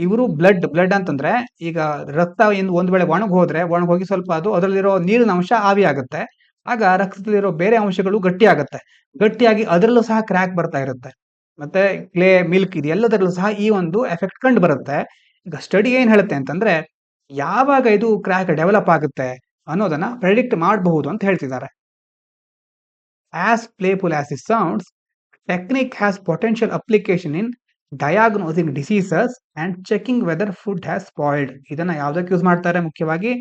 ಇವರು ಬ್ಲಡ್ ಅಂತಂದ್ರೆ, ಈಗ ರಕ್ತ ಒಂದ್ ವೇಳೆ ಒಣಗೋಗಿ ಸ್ವಲ್ಪ ಅದರಲ್ಲಿರೋ ನೀರಿನ ಅಂಶ ಆವಿ ಆಗುತ್ತೆ. ಆಗ ರಕ್ತದಲ್ಲಿರೋ ಬೇರೆ ಅಂಶಗಳು ಗಟ್ಟಿಯಾಗಿ ಅದರಲ್ಲೂ ಸಹ ಕ್ರ್ಯಾಕ್ ಬರ್ತಾ ಇರುತ್ತೆ. ಮತ್ತೆ ಕ್ಲೇ, ಮಿಲ್ಕ್, ಇದೆಲ್ಲದರಲ್ಲೂ ಸಹ ಈ ಒಂದು ಎಫೆಕ್ಟ್ ಕಂಡು ಬರುತ್ತೆ. ಈಗ ಸ್ಟಡಿ ಏನ್ ಹೇಳುತ್ತೆ ಅಂತಂದ್ರೆ, ಯಾವಾಗ ಇದು ಕ್ರ್ಯಾಕ್ ಡೆವಲಪ್ ಆಗುತ್ತೆ ಅನ್ನೋದನ್ನ ಪ್ರೆಡಿಕ್ಟ್ ಮಾಡಬಹುದು ಅಂತ ಹೇಳ್ತಿದ್ದಾರೆ. As playful as it sounds, technique has potential application in diagnosing diseases and checking whether food has spoiled. ಇದನ್ನ ಯಾವ್ದಕ್ಕೆ ಯೂಸ್ ಮಾಡ್ತಾರೆ? ಮುಖ್ಯವಾಗಿ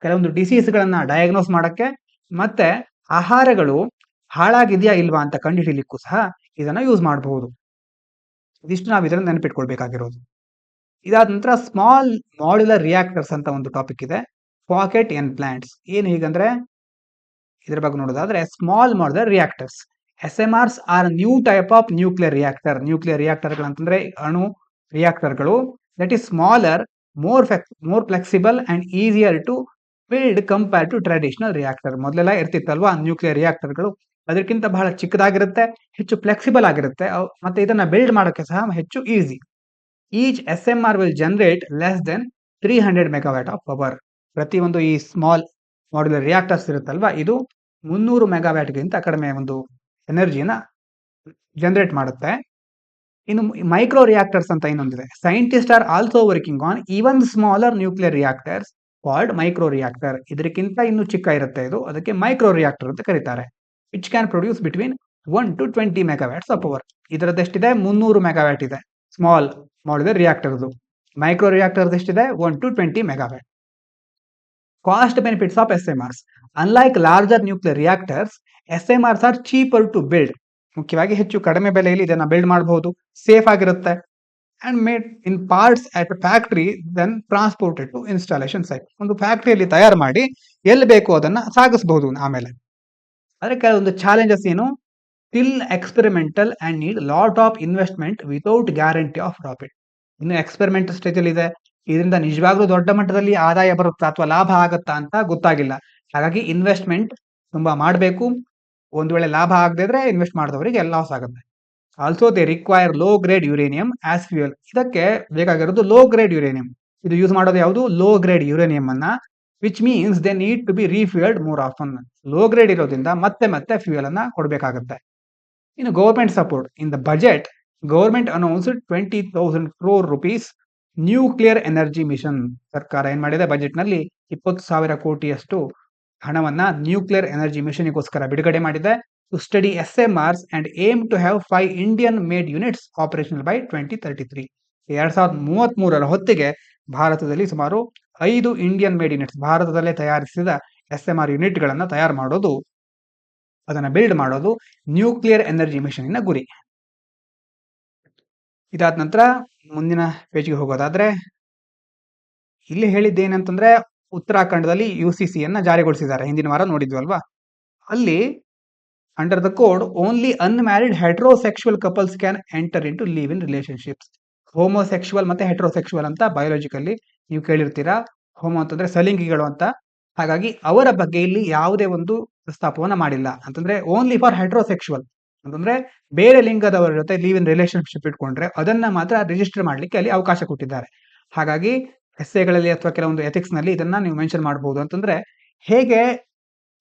ಕೆಲವೊಂದು ಡಿಸೀಸ್ ಗಳನ್ನ ಡಯಾಗ್ನೋಸ್ ಮಾಡಕ್ಕೆ, ಮತ್ತೆ ಆಹಾರಗಳು ಹಾಳಾಗಿದೆಯಾ ಇಲ್ವಾ ಅಂತ ಕಂಡುಹಿಡಿಯಲಿಕ್ಕೂ ಸಹ ಇದನ್ನ ಯೂಸ್ ಮಾಡಬಹುದು. ಇದಿಷ್ಟು ನಾವು ಇದನ್ನ ನೆನಪಿಟ್ಕೊಳ್ಬೇಕಾಗಿರೋದು. ಇದಾದ ನಂತರ ಸ್ಮಾಲ್ ಮಾಡ್ಯುಲರ್ ರಿಯಾಕ್ಟರ್ಸ್ ಅಂತ ಒಂದು ಟಾಪಿಕ್ ಇದೆ. Pocket N plants. ಏನು ಹೀಗಂದ್ರೆ ಇದ್ರ ಬಗ್ಗೆ ನೋಡೋದಾದ್ರೆ small modular reactors. SMRs are new type of nuclear reactor. Nuclear ರಿಯಾಕ್ಟರ್ಗಳು ಅಂತಂದ್ರೆ ಅಣು ರಿಯಾಕ್ಟರ್ಗಳು. That is smaller, more flexible and easier to build compare to traditional reactor. ಮೊದಲೆಲ್ಲ ಇರ್ತಿತ್ತಲ್ವಾ ನ್ಯೂಕ್ಲಿಯರ್ ರಿಯಾಕ್ಟರ್ಗಳು, ಅದಕ್ಕಿಂತ ಬಹಳ ಚಿಕ್ಕದಾಗಿರುತ್ತೆ, ಹೆಚ್ಚು ಫ್ಲೆಕ್ಸಿಬಲ್ ಆಗಿರುತ್ತೆ, ಮತ್ತೆ ಇದನ್ನ ಬಿಲ್ಡ್ ಮಾಡೋಕೆ ಸಹ ಹೆಚ್ಚು easy. Each SMR will generate less than 300 megawatt of power. ಪ್ರತಿಯೊಂದು ಈ ಸ್ಮಾಲ್ ಮಾಡ್ಯುಲರ್ ರಿಯಾಕ್ಟರ್ಸ್ ಇರುತ್ತಲ್ವಾ, ಇದು 300 ಮೆಗಾವ್ಯಾಟ್ಗಿಂತ ಕಡಿಮೆ ಒಂದು ಎನರ್ಜಿನ ಜನರೇಟ್ ಮಾಡುತ್ತೆ. ಇನ್ನು ಮೈಕ್ರೋ ರಿಯಾಕ್ಟರ್ಸ್ ಅಂತ ಇನ್ನೊಂದಿದೆ. Scientist are also working on even smaller nuclear reactors called micro reactor. ಇದಕ್ಕಿಂತ ಇನ್ನು ಚಿಕ್ಕ ಇರುತ್ತೆ ಇದು, ಅದಕ್ಕೆ ಮೈಕ್ರೋ ರಿಯಾಕ್ಟರ್ ಅಂತ ಕರೀತಾರೆ. Which can produce between 1 to 20 megawatts of power. ಇದರದ್ದೆಷ್ಟಿದೆ? 300 ಮೆಗಾವ್ಯಾಟ್ ಇದೆ ಸ್ಮಾಲ್ ಮಾಡ್ಯುಲರ್ ರಿಯಾಕ್ಟರ್ದು. ಮೈಕ್ರೋ ರಿಯಾಕ್ಟರ್ ಎಷ್ಟಿದೆ? 1 to 20 megawatt. Cost benefits of SMRs. Unlike larger nuclear reactors, SMRs are cheaper to build. ಮುಖ್ಯವಾಗಿ ಹೆಚ್ಚು ಕಡಿಮೆ ಬೆಲೆಯಲ್ಲಿ ಇದನ್ನ ಬಿಲ್ಡ್ ಮಾಡಬಹುದು, ಸೇಫ್ ಆಗಿರುತ್ತೆ, and made in parts at factory then transported to installation site. ಒಂದು ಫ್ಯಾಕ್ಟರಿಯಲ್ಲಿ ತಯಾರು ಮಾಡಿ ಎಲ್ಲಿ ಬೇಕು ಅದನ್ನ ಸಾಗಿಸಬಹುದು ಆಮೇಲೆ. ಆದರೆ ಕೆಲವೊಂದು ಚಾಲೆಂಜಸ್ ಏನು? Still experimental and need lot of investment without guarantee of profit. ಇನ್ನು ಎಕ್ಸ್ಪೆರಿಮೆಂಟಲ್ ಸ್ಟೇಜ್ ಅಲ್ಲಿ ಇದೆ, ಇದರಿಂದ ನಿಜವಾಗ್ಲೂ ದೊಡ್ಡ ಮಟ್ಟದಲ್ಲಿ ಆದಾಯ ಬರುತ್ತಾ ಅಥವಾ ಲಾಭ ಆಗುತ್ತಾ ಅಂತ ಗೊತ್ತಾಗಿಲ್ಲ. ಹಾಗಾಗಿ ಇನ್ವೆಸ್ಟ್ಮೆಂಟ್ ತುಂಬಾ ಮಾಡಬೇಕು. ಒಂದು ವೇಳೆ ಲಾಭ ಆಗದೆ ಇದ್ರೆ ಇನ್ವೆಸ್ಟ್ ಮಾಡಿದವರಿಗೆ ಲಾಸ್ ಆಗುತ್ತೆ. Also they require low grade uranium as fuel. ಇದಕ್ಕೆ ಬೇಕಾಗಿರೋದು ಲೋ ಗ್ರೇಡ್ ಯುರೇನಿಯಂ. ಇದು ಯೂಸ್ ಮಾಡೋದು ಯಾವುದು? ಲೋ ಗ್ರೇಡ್ ಯುರೇನಿಯಂ ಅನ್ನ, which means they need to be refuelled more often. Low grade ಇರೋದ್ರಿಂದ ಮತ್ತೆ ಮತ್ತೆ ಫ್ಯೂಯಲ್ ಅನ್ನ ಕೊಡಬೇಕಾಗುತ್ತೆ. ಇನ್ನು government support. In the budget, government announced 20,000 crore rupees nuclear energy mission. ಸರ್ಕಾರ ಏನ್ ಮಾಡಿದೆ? ಬಜೆಟ್ ನಲ್ಲಿ 20,000 ಕೋಟಿಯಷ್ಟು ಹಣವನ್ನ ನ್ಯೂಕ್ಲಿಯರ್ ಎನರ್ಜಿ ಮಿಷನ್ಗೋಸ್ಕರ ಬಿಡುಗಡೆ ಮಾಡಿದೆ. To study SMRs and aim to have 5 Indian made units operational by 2033. 2033 ಹೊತ್ತಿಗೆ ಭಾರತದಲ್ಲಿ ಸುಮಾರು 5 ಇಂಡಿಯನ್ ಮೇಡ್ ಯೂನಿಟ್ಸ್, ಭಾರತದಲ್ಲೇ ತಯಾರಿಸಿದ SMR ಯೂನಿಟ್ ಗಳನ್ನ ತಯಾರು ಮಾಡೋದು, ಅದನ್ನ ಬಿಲ್ಡ್ ಮಾಡೋದು ನ್ಯೂಕ್ಲಿಯರ್ ಎನರ್ಜಿ ಮಿಷನ್ ಗುರಿ. ಇದಾದ ನಂತರ ಮುಂದಿನ ಪೇಜ್ಗೆ ಹೋಗೋದಾದ್ರೆ, ಇಲ್ಲಿ ಹೇಳಿದ್ದೇನಂತಂದ್ರೆ ಉತ್ತರಾಖಂಡದಲ್ಲಿ UCC ಯನ್ನ ಜಾರಿಗೊಳಿಸಿದ್ದಾರೆ. ಹಿಂದಿನ ವಾರ ನೋಡಿದ್ವಲ್ವಾ, ಅಲ್ಲಿ under the code only unmarried heterosexual couples can enter into live in relationships. Homosexual ಮತ್ತೆ ಹೆಟ್ರೋಸೆಕ್ಸುವಲ್ ಅಂತ ಬಯಾಲಜಿಕಲ್ಲಿ ನೀವು ಕೇಳಿರ್ತೀರಾ. ಹೋಮೋ ಅಂತಂದ್ರೆ ಸಲಿಂಗಿಗಳು ಅಂತ. ಹಾಗಾಗಿ ಅವರ ಬಗ್ಗೆ ಇಲ್ಲಿ ಯಾವುದೇ ಒಂದು ಪ್ರಸ್ತಾಪವನ್ನ ಮಾಡಿಲ್ಲ. ಅಂತಂದ್ರೆ ಓನ್ಲಿ ಫಾರ್ ಹೆಟ್ರೋಸೆಕ್ಸುವಲ್ ಅಂತಂದ್ರೆ ಬೇರೆ ಲಿಂಗದವರ ಜೊತೆ ಲಿವ್ ಇನ್ ರಿಲೇಶನ್ಶಿಪ್ ಇಟ್ಕೊಂಡ್ರೆ ಅದನ್ನ ಮಾತ್ರ ರಿಜಿಸ್ಟರ್ ಮಾಡ್ಲಿಕ್ಕೆ ಅಲ್ಲಿ ಅವಕಾಶ ಕೊಟ್ಟಿದ್ದಾರೆ. ಹಾಗಾಗಿ ಎಸ್ಸೆಗಳಲ್ಲಿ ಅಥವಾ ಕೆಲವೊಂದು ಎಥಿಕ್ಸ್ ನಲ್ಲಿ ಇದನ್ನ ನೀವು ಮೆನ್ಷನ್ ಮಾಡಬಹುದು. ಅಂತಂದ್ರೆ ಹೇಗೆ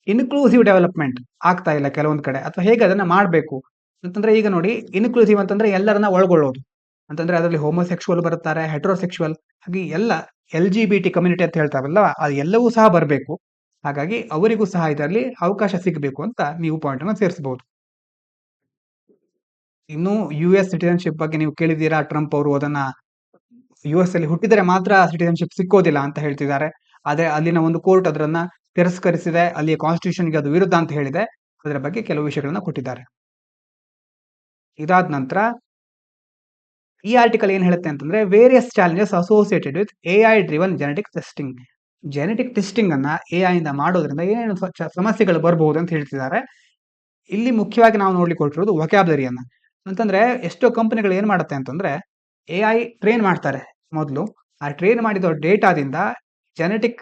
ಇನ್ಕ್ಲೂಸಿವ್ ಡೆವಲಪ್ಮೆಂಟ್ ಆಗ್ತಾ ಇಲ್ಲ ಕೆಲವೊಂದು ಕಡೆ, ಅಥವಾ ಹೇಗೆ ಅದನ್ನ ಮಾಡಬೇಕು ಅಂತಂದ್ರೆ, ಈಗ ನೋಡಿ, ಇನ್ಕ್ಲೂಸಿವ್ ಅಂತಂದ್ರೆ ಎಲ್ಲರನ್ನ ಒಳಗೊಳ್ಳೋದು. ಅಂತಂದ್ರೆ ಅದರಲ್ಲಿ ಹೋಮೋಸೆಕ್ಸುವಲ್ ಬರುತ್ತಾರೆ, ಹೆಟ್ರೋಸೆಕ್ಸುವಲ್, ಹಾಗೆ ಎಲ್ಲ LGBT ಕಮ್ಯುನಿಟಿ ಅಂತ ಹೇಳ್ತಾರಲ್ಲ, ಅದು ಎಲ್ಲವೂ ಸಹ ಬರಬೇಕು. ಹಾಗಾಗಿ ಅವರಿಗೂ ಸಹ ಇದರಲ್ಲಿ ಅವಕಾಶ ಸಿಗಬೇಕು ಅಂತ ನೀವು ಪಾಯಿಂಟ್ ಅನ್ನು ಸೇರಿಸಬಹುದು. ಇನ್ನು US ಸಿಟಿಜನ್ಶಿಪ್ ಬಗ್ಗೆ ನೀವು ಕೇಳಿದ್ದೀರಾ. ಟ್ರಂಪ್ ಅವರು ಅದನ್ನ US ಅಲ್ಲಿ ಹುಟ್ಟಿದರೆ ಮಾತ್ರ ಸಿಟಿಜನ್ಶಿಪ್ ಸಿಕ್ಕೋದಿಲ್ಲ ಅಂತ ಹೇಳ್ತಿದ್ದಾರೆ. ಆದ್ರೆ ಅಲ್ಲಿನ ಒಂದು ಕೋರ್ಟ್ ಅದನ್ನ ತಿರಸ್ಕರಿಸಿದೆ. ಅಲ್ಲಿಯ ಕಾನ್ಸ್ಟಿಟ್ಯೂಷನ್ಗೆ ಅದು ವಿರುದ್ಧ ಅಂತ ಹೇಳಿದೆ. ಅದರ ಬಗ್ಗೆ ಕೆಲವು ವಿಷಯಗಳನ್ನ ಕೊಟ್ಟಿದ್ದಾರೆ. ಇದಾದ ನಂತರ ಈ ಆರ್ಟಿಕಲ್ ಏನ್ ಹೇಳುತ್ತೆ ಅಂತಂದ್ರೆ, various challenges associated with AI driven genetic testing. Genetic testing ಅನ್ನ AI ಇಂದ ಮಾಡೋದ್ರಿಂದ ಏನೇನು ಸಮಸ್ಯೆಗಳು ಬರಬಹುದು ಅಂತ ಹೇಳ್ತಿದ್ದಾರೆ. ಇಲ್ಲಿ ಮುಖ್ಯವಾಗಿ ನಾವು ನೋಡ್ಲಿಕ್ಕೆ ಹೊರಟಿರೋದು ವೊಕ್ಯಾಬ್ಯುಲರಿಯನ್ನ. ಅಂತಂದ್ರೆ ಎಷ್ಟೋ ಕಂಪನಿಗಳು ಏನ್ ಮಾಡುತ್ತೆ ಅಂತಂದ್ರೆ, AI ಟ್ರೈನ್ ಮಾಡ್ತಾರೆ. ಮೊದಲು ಆ ಟ್ರೈನ್ ಮಾಡಿದ ಡೇಟಾದಿಂದ ಜೆನೆಟಿಕ್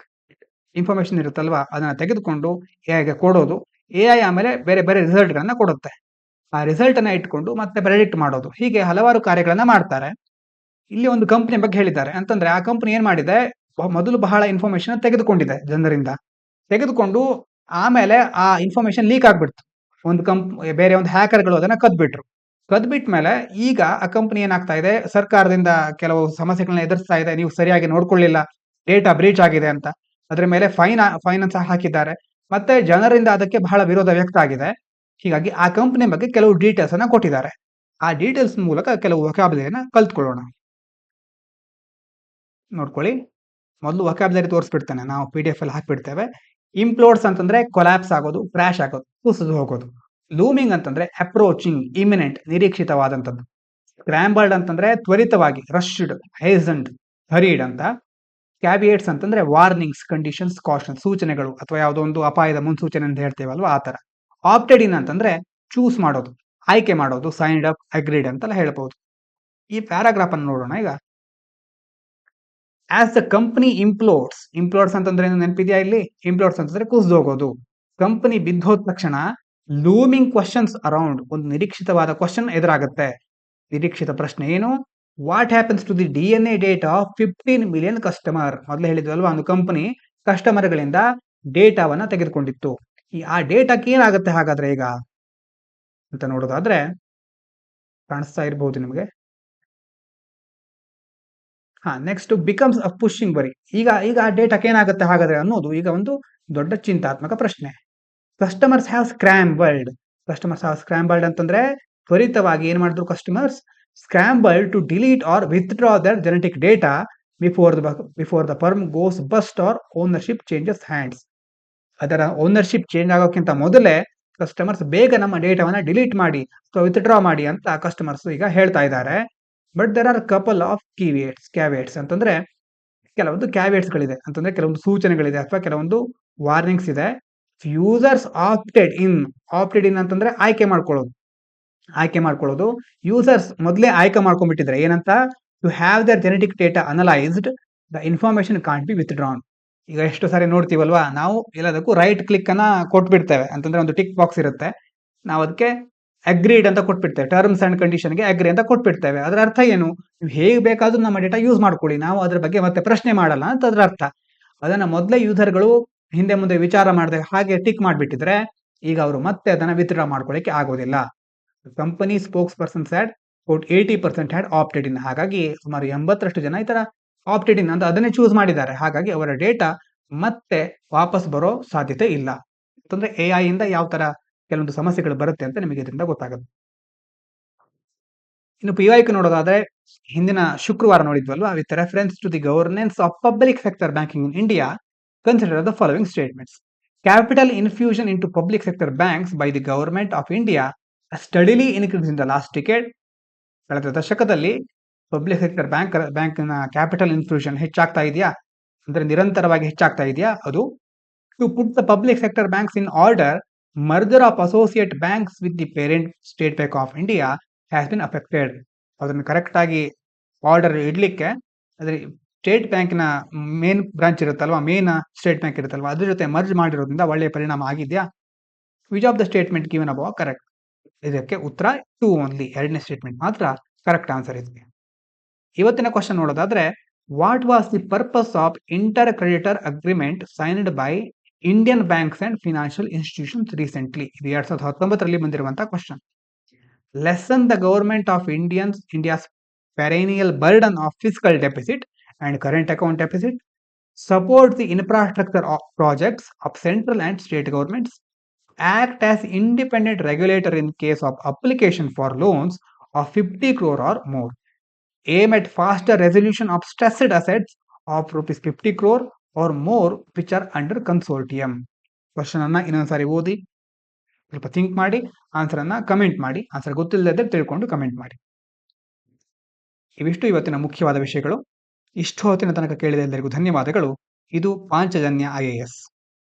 ಇನ್ಫಾರ್ಮೇಶನ್ ಇರುತ್ತಲ್ವಾ, ಅದನ್ನ ತೆಗೆದುಕೊಂಡು AI ಕೊಡೋದು. AI ಆಮೇಲೆ ಬೇರೆ ಬೇರೆ ರಿಸಲ್ಟ್ ಗಳನ್ನ ಕೊಡುತ್ತೆ. ಆ ರಿಸಲ್ಟ್ ಅನ್ನ ಇಟ್ಕೊಂಡು ಮತ್ತೆ ಪ್ರೆಡಿಕ್ಟ್ ಮಾಡೋದು, ಹೀಗೆ ಹಲವಾರು ಕಾರ್ಯಗಳನ್ನ ಮಾಡ್ತಾರೆ. ಇಲ್ಲಿ ಒಂದು ಕಂಪನಿ ಬಗ್ಗೆ ಹೇಳಿದ್ದಾರೆ. ಅಂತಂದ್ರೆ ಆ ಕಂಪನಿ ಏನ್ ಮಾಡಿದೆ, ಮೊದಲು ಬಹಳ ಇನ್ಫಾರ್ಮೇಶನ್ ತೆಗೆದುಕೊಂಡಿದೆ ಜನರಿಂದ. ತೆಗೆದುಕೊಂಡು ಆಮೇಲೆ ಆ ಇನ್ಫಾರ್ಮೇಶನ್ ಲೀಕ್ ಆಗ್ಬಿಡ್ತು. ಬೇರೆ ಒಂದು ಹ್ಯಾಕರ್ಗಳು ಅದನ್ನ ಕದ್ಬಿಟ್ಟ ಮೇಲೆ ಈಗ ಆ ಕಂಪನಿ ಏನಾಗ್ತಾ ಇದೆ, ಸರ್ಕಾರದಿಂದ ಕೆಲವು ಸಮಸ್ಯೆಗಳನ್ನ ಎದುರಿಸ್ತಾ ಇದೆ. ನೀವು ಸರಿಯಾಗಿ ನೋಡ್ಕೊಳ್ಳಿಲ್ಲ, ಡೇಟಾ ಬ್ರೀಚ್ ಆಗಿದೆ ಅಂತ ಅದ್ರ ಮೇಲೆ ಫೈನಾನ್ಸ್ ಹಾಕಿದ್ದಾರೆ. ಮತ್ತೆ ಜನರಿಂದ ಅದಕ್ಕೆ ಬಹಳ ವಿರೋಧ ವ್ಯಕ್ತ ಆಗಿದೆ. ಹೀಗಾಗಿ ಆ ಕಂಪನಿ ಬಗ್ಗೆ ಕೆಲವು ಡೀಟೇಲ್ಸ್ ಅನ್ನ ಕೊಟ್ಟಿದ್ದಾರೆ. ಆ ಡೀಟೇಲ್ಸ್ ಮೂಲಕ ಕೆಲವು ವೊಕ್ಯಾಬ್ಯುಲರಿನ ಕಲ್ತ್ಕೊಳ್ಳೋಣ. ನೋಡ್ಕೊಳ್ಳಿ, ಮೊದಲು ವೊಕ್ಯಾಬ್ಯುಲರಿ ತೋರಿಸ್ಬಿಡ್ತೇನೆ, ನಾವು PDF ಅಲ್ಲಿ ಹಾಕ್ಬಿಡ್ತೇವೆ. ಇಂಪ್ಲೋಡ್ಸ್ ಅಂತಂದ್ರೆ ಕೊಲ್ಯಾಪ್ಸ್ ಆಗೋದು, ಕ್ರಾಶ್ ಆಗೋದು, ಕುಸಿದು ಹೋಗೋದು. ಲೂಮಿಂಗ್ ಅಂತಂದ್ರೆ ಅಪ್ರೋಚಿಂಗ್, ಇಮಿನೆಂಟ್, ನಿರೀಕ್ಷಿತವಾದಂಥದ್ದು. ಸ್ಕ್ರಾಂಬಲ್ಡ್ ಅಂತಂದ್ರೆ ತ್ವರಿತವಾಗಿ, ರಶ್ಡ್, ಹೇಸನ್ಡ್, ಹರಿಡ್ ಅಂತ. ಕ್ಯಾವಿಯೇಟ್ಸ್ ಅಂತಂದ್ರೆ ವಾರ್ನಿಂಗ್ಸ್, ಕಂಡೀಷನ್ಸ್, ಕಾಷನ್, ಸೂಚನೆಗಳು ಅಥವಾ ಯಾವುದೋ ಒಂದು ಅಪಾಯದ ಮುನ್ಸೂಚನೆ ಅಂತ ಹೇಳ್ತೇವಲ್ವಾ ಆ ತರ. ಆಪ್ಟೆಡ್ ಇನ್ ಅಂತಂದ್ರೆ ಚೂಸ್ ಮಾಡೋದು, ಆಯ್ಕೆ ಮಾಡೋದು, ಸೈನ್ಡ್ ಅಪ್, ಅಗ್ರೀಡ್ ಅಂತೆಲ್ಲ ಹೇಳ್ಬಹುದು. ಈ ಪ್ಯಾರಾಗ್ರಾಫ್ ಅನ್ನು ನೋಡೋಣ ಈಗ. ಆಸ್ ದ ಕಂಪನಿ ಇಂಪ್ಲೋಡ್ಸ್ ಅಂತಂದ್ರೆ ಏನು ನೆನಪಿದೆಯಾ ಇಲ್ಲಿ? ಇಂಪ್ಲೋಡ್ಸ್ ಅಂತಂದ್ರೆ ಕುಸಿದೋಗೋದು. ಕಂಪನಿ ಬಿದ್ದೋದ ತಕ್ಷಣ ಲೂಮಿಂಗ್ ಕ್ವಶನ್ಸ್ ಅರೌಂಡ್, ಒಂದು ನಿರೀಕ್ಷಿತವಾದ ಕ್ವಶನ್ ಎದುರಾಗುತ್ತೆ. ನಿರೀಕ್ಷಿತ ಪ್ರಶ್ನೆ ಏನು? What happens to the DNA data of 15 million customer? ಮೊದಲೇ ಹೇಳಿದ್ವಲ್ವಾ, ಒಂದು ಕಂಪನಿ ಕಸ್ಟಮರ್ಗಳಿಂದ ಡೇಟಾವನ್ನ ತೆಗೆದುಕೊಂಡಿತ್ತು. ಆ ಡೇಟಾಕ್ಕೆ ಏನಾಗುತ್ತೆ ಹಾಗಾದ್ರೆ ಈಗ ಅಂತ ನೋಡೋದಾದ್ರೆ, ಕಾಣಿಸ್ತಾ ಇರಬಹುದು ನಿಮಗೆ. Next becomes a pushing worry. ಈಗ ಆ ಡೇಟಾಕ್ಕೆ ಏನಾಗುತ್ತೆ ಹಾಗಾದ್ರೆ ಅನ್ನೋದು ಈಗ ಒಂದು ದೊಡ್ಡ ಚಿಂತಾತ್ಮಕ ಪ್ರಶ್ನೆ. ಕಸ್ಟಮರ್ಸ್ ಹ್ಯಾವ್ ಸ್ಕ್ರಾಂಬಲ್ಡ್ ಅಂತಂದ್ರೆ ತ್ವರಿತವಾಗಿ ಏನ್ ಮಾಡಿದ್ರು customers? Scrambled to delete or withdraw their genetic data before the firm goes bust or ownership changes hands. ಅದರ ಓನರ್ಶಿಪ್ ಚೇಂಜ್ ಆಗೋಕ್ಕಿಂತ ಮೊದಲೇ ಕಸ್ಟಮರ್ಸ್ ಬೇಗ ನಮ್ಮ ಡೇಟಾವನ್ನ ಡಿಲೀಟ್ ಮಾಡಿ ಅಥವಾ ವಿತ್ಡ್ರಾ ಮಾಡಿ ಅಂತ ಕಸ್ಟಮರ್ಸ್ ಈಗ ಹೇಳ್ತಾ ಇದ್ದಾರೆ. But there are couple of caveats ಅಂತಂದ್ರೆ ಕೆಲವೊಂದು ಕ್ಯಾವಿಯೇಟ್ಸ್ ಗಳಿದೆ, ಅಂತಂದ್ರೆ ಕೆಲವೊಂದು ಸೂಚನೆಗಳಿದೆ ಅಥವಾ ಕೆಲವೊಂದು ವಾರ್ನಿಂಗ್ಸ್ ಇದೆ. ಯೂಸರ್ಸ್ ಆಪ್ಟೆಡ್ ಇನ್ ಅಂತಂದ್ರೆ ಆಯ್ಕೆ ಮಾಡ್ಕೊಳ್ಳೋದು. ಯೂಸರ್ಸ್ ಮೊದಲೇ ಆಯ್ಕೆ ಮಾಡ್ಕೊಂಡ್ಬಿಟ್ಟಿದ್ರೆ ಏನಂತ? To have their genetic data analysed, the information can't be withdrawn. ಈಗ ಎಷ್ಟು ಸಾರಿ ನೋಡ್ತೀವಲ್ವಾ, ನಾವು ಎಲ್ಲದಕ್ಕೂ ರೈಟ್ ಕ್ಲಿಕ್ ಅನ್ನ ಕೊಟ್ಬಿಡ್ತೇವೆ. ಅಂತಂದ್ರೆ ಒಂದು ಟಿಕ್ ಬಾಕ್ಸ್ ಇರುತ್ತೆ, ನಾವು ಅದಕ್ಕೆ ಅಗ್ರೀಡ್ ಅಂತ ಕೊಟ್ಬಿಡ್ತೇವೆ, ಟರ್ಮ್ಸ್ ಅಂಡ್ ಕಂಡೀಷನ್ಗೆ ಅಗ್ರಿ ಅಂತ ಕೊಟ್ಬಿಡ್ತೇವೆ. ಅದರ ಅರ್ಥ ಏನು? ನೀವು ಹೇಗೆ ಬೇಕಾದ್ರೂ ನಮ್ಮ ಡೇಟಾ ಯೂಸ್ ಮಾಡ್ಕೊಳ್ಳಿ, ನಾವು ಅದ್ರ ಬಗ್ಗೆ ಮತ್ತೆ ಪ್ರಶ್ನೆ ಮಾಡಲ್ಲ ಅಂತ ಅದರ ಅರ್ಥ. ಅದನ್ನ ಮೊದಲೇ ಯೂಸರ್ಗಳು ಹಿಂದೆ ಮುಂದೆ ವಿಚಾರ ಮಾಡದೆ ಹಾಗೆ ಟಿಕ್ ಮಾಡಿಬಿಟ್ಟಿದ್ರೆ ಈಗ ಅವರು ಮತ್ತೆ ಅದನ್ನ ವಿತ್ಡ್ರಾ ಮಾಡ್ಕೊಳ್ಳಿಕ್ಕೆ ಆಗೋದಿಲ್ಲ. Company spokesperson said 80% had opted in. ಹಾಗಾಗಿ ಸುಮಾರು 80% ಜನ ಈ ತರ ಆಪ್ಟೆಡ್ ಇನ್ ಅಂತ ಅದನ್ನೇ ಚೂಸ್ ಮಾಡಿದ್ದಾರೆ. ಹಾಗಾಗಿ ಅವರ ಡೇಟಾ ಮತ್ತೆ ವಾಪಸ್ ಬರೋ ಸಾಧ್ಯತೆ ಇಲ್ಲ. ಅಂತಂದ್ರೆ AI ಇಂದ ಯಾವ ತರ ಕೆಲವೊಂದು ಸಮಸ್ಯೆಗಳು ಬರುತ್ತೆ ಅಂತ ನಿಮಗೆ ಇದರಿಂದ ಗೊತ್ತಾಗುತ್ತೆ. ಇನ್ನು PYQ ನೋಡೋದಾದ್ರೆ, ಹಿಂದಿನ ಶುಕ್ರವಾರ ನೋಡಿದ್ವಲ್ವಾ, with reference to the governance of public sector banking in India, consider the following statements. Capital infusion into public sector banks by the government of India steadily increase in the last decade. ಕಳೆದ ದಶಕದಲ್ಲಿ public sector ಬ್ಯಾಂಕ್ನ capital infusion ಹೆಚ್ಚಾಗ್ತಾ ಇದೆಯಾ ಅಂದ್ರೆ ನಿರಂತರವಾಗಿ ಹೆಚ್ಚಾಗ್ತಾ ಇದೆಯಾ ಅದು. To put the public sector banks in order, merger of associate banks with the parent State Bank of India has been affected. ಅದನ್ನು ಕರೆಕ್ಟ್ ಆಗಿ ಆರ್ಡರ್ ಇಡ್ಲಿಕ್ಕೆ, ಅಂದ್ರೆ ಸ್ಟೇಟ್ ಬ್ಯಾಂಕ್ನ ಮೇನ್ ಬ್ರಾಂಚ್ ಇರುತ್ತಲ್ವಾ, ಮೇನ್ ಸ್ಟೇಟ್ ಬ್ಯಾಂಕ್ ಇರುತ್ತಲ್ವಾ, ಅದ್ರ ಜೊತೆ ಮರ್ಜ್ ಮಾಡಿರೋದ್ರಿಂದ ಒಳ್ಳೆಯ ಪರಿಣಾಮ ಆಗಿದೆಯಾ? Which of the statement given above correct? ಇದಕ್ಕೆ ಉತ್ತರ 2 ಓನ್ಲಿ, ಎರಡನೇ ಸ್ಟೇಟ್ಮೆಂಟ್ ಮಾತ್ರ ಕರೆಕ್ಟ್ ಆನ್ಸರ್ ಇದಕ್ಕೆ. ಇವತ್ತಿನ ಕ್ವಶನ್ ನೋಡೋದಾದ್ರೆ, what was the purpose of inter creditor agreement signed by Indian banks and financial institutions recently? ಇದು 2019ರಲ್ಲಿ ಬಂದಿರುವಂತಹ question. Lesson the government of India's perennial burden of fiscal deficit and current account deficit, support the infrastructure of projects of central and state governments, act as independent regulator in case of application for loans of 50 crore or more, aim at faster resolution of stressed assets of rupees 50 crore or more which are under consortium. Question ಅನ್ನ ಇನ್ನೊಂದ್ಸಾರಿ ಓದಿ ಸ್ವಲ್ಪ think ಮಾಡಿ answer ಅನ್ನ comment ಮಾಡಿ. Answer ಗೊತ್ತಿಲ್ಲದೆ ತಿಳ್ಕೊಂಡು comment ಮಾಡಿ. ಇವಿಷ್ಟು ಇವತ್ತಿನ ಮುಖ್ಯವಾದ ವಿಷಯಗಳು. ಇಷ್ಟು ಹೊತ್ತಿನ ತನಕ ಕೇಳಿದ ಎಲ್ಲರಿಗೂ ಧನ್ಯವಾದಗಳು. ಇದು ಪಾಂಚಜನ್ಯ IAS.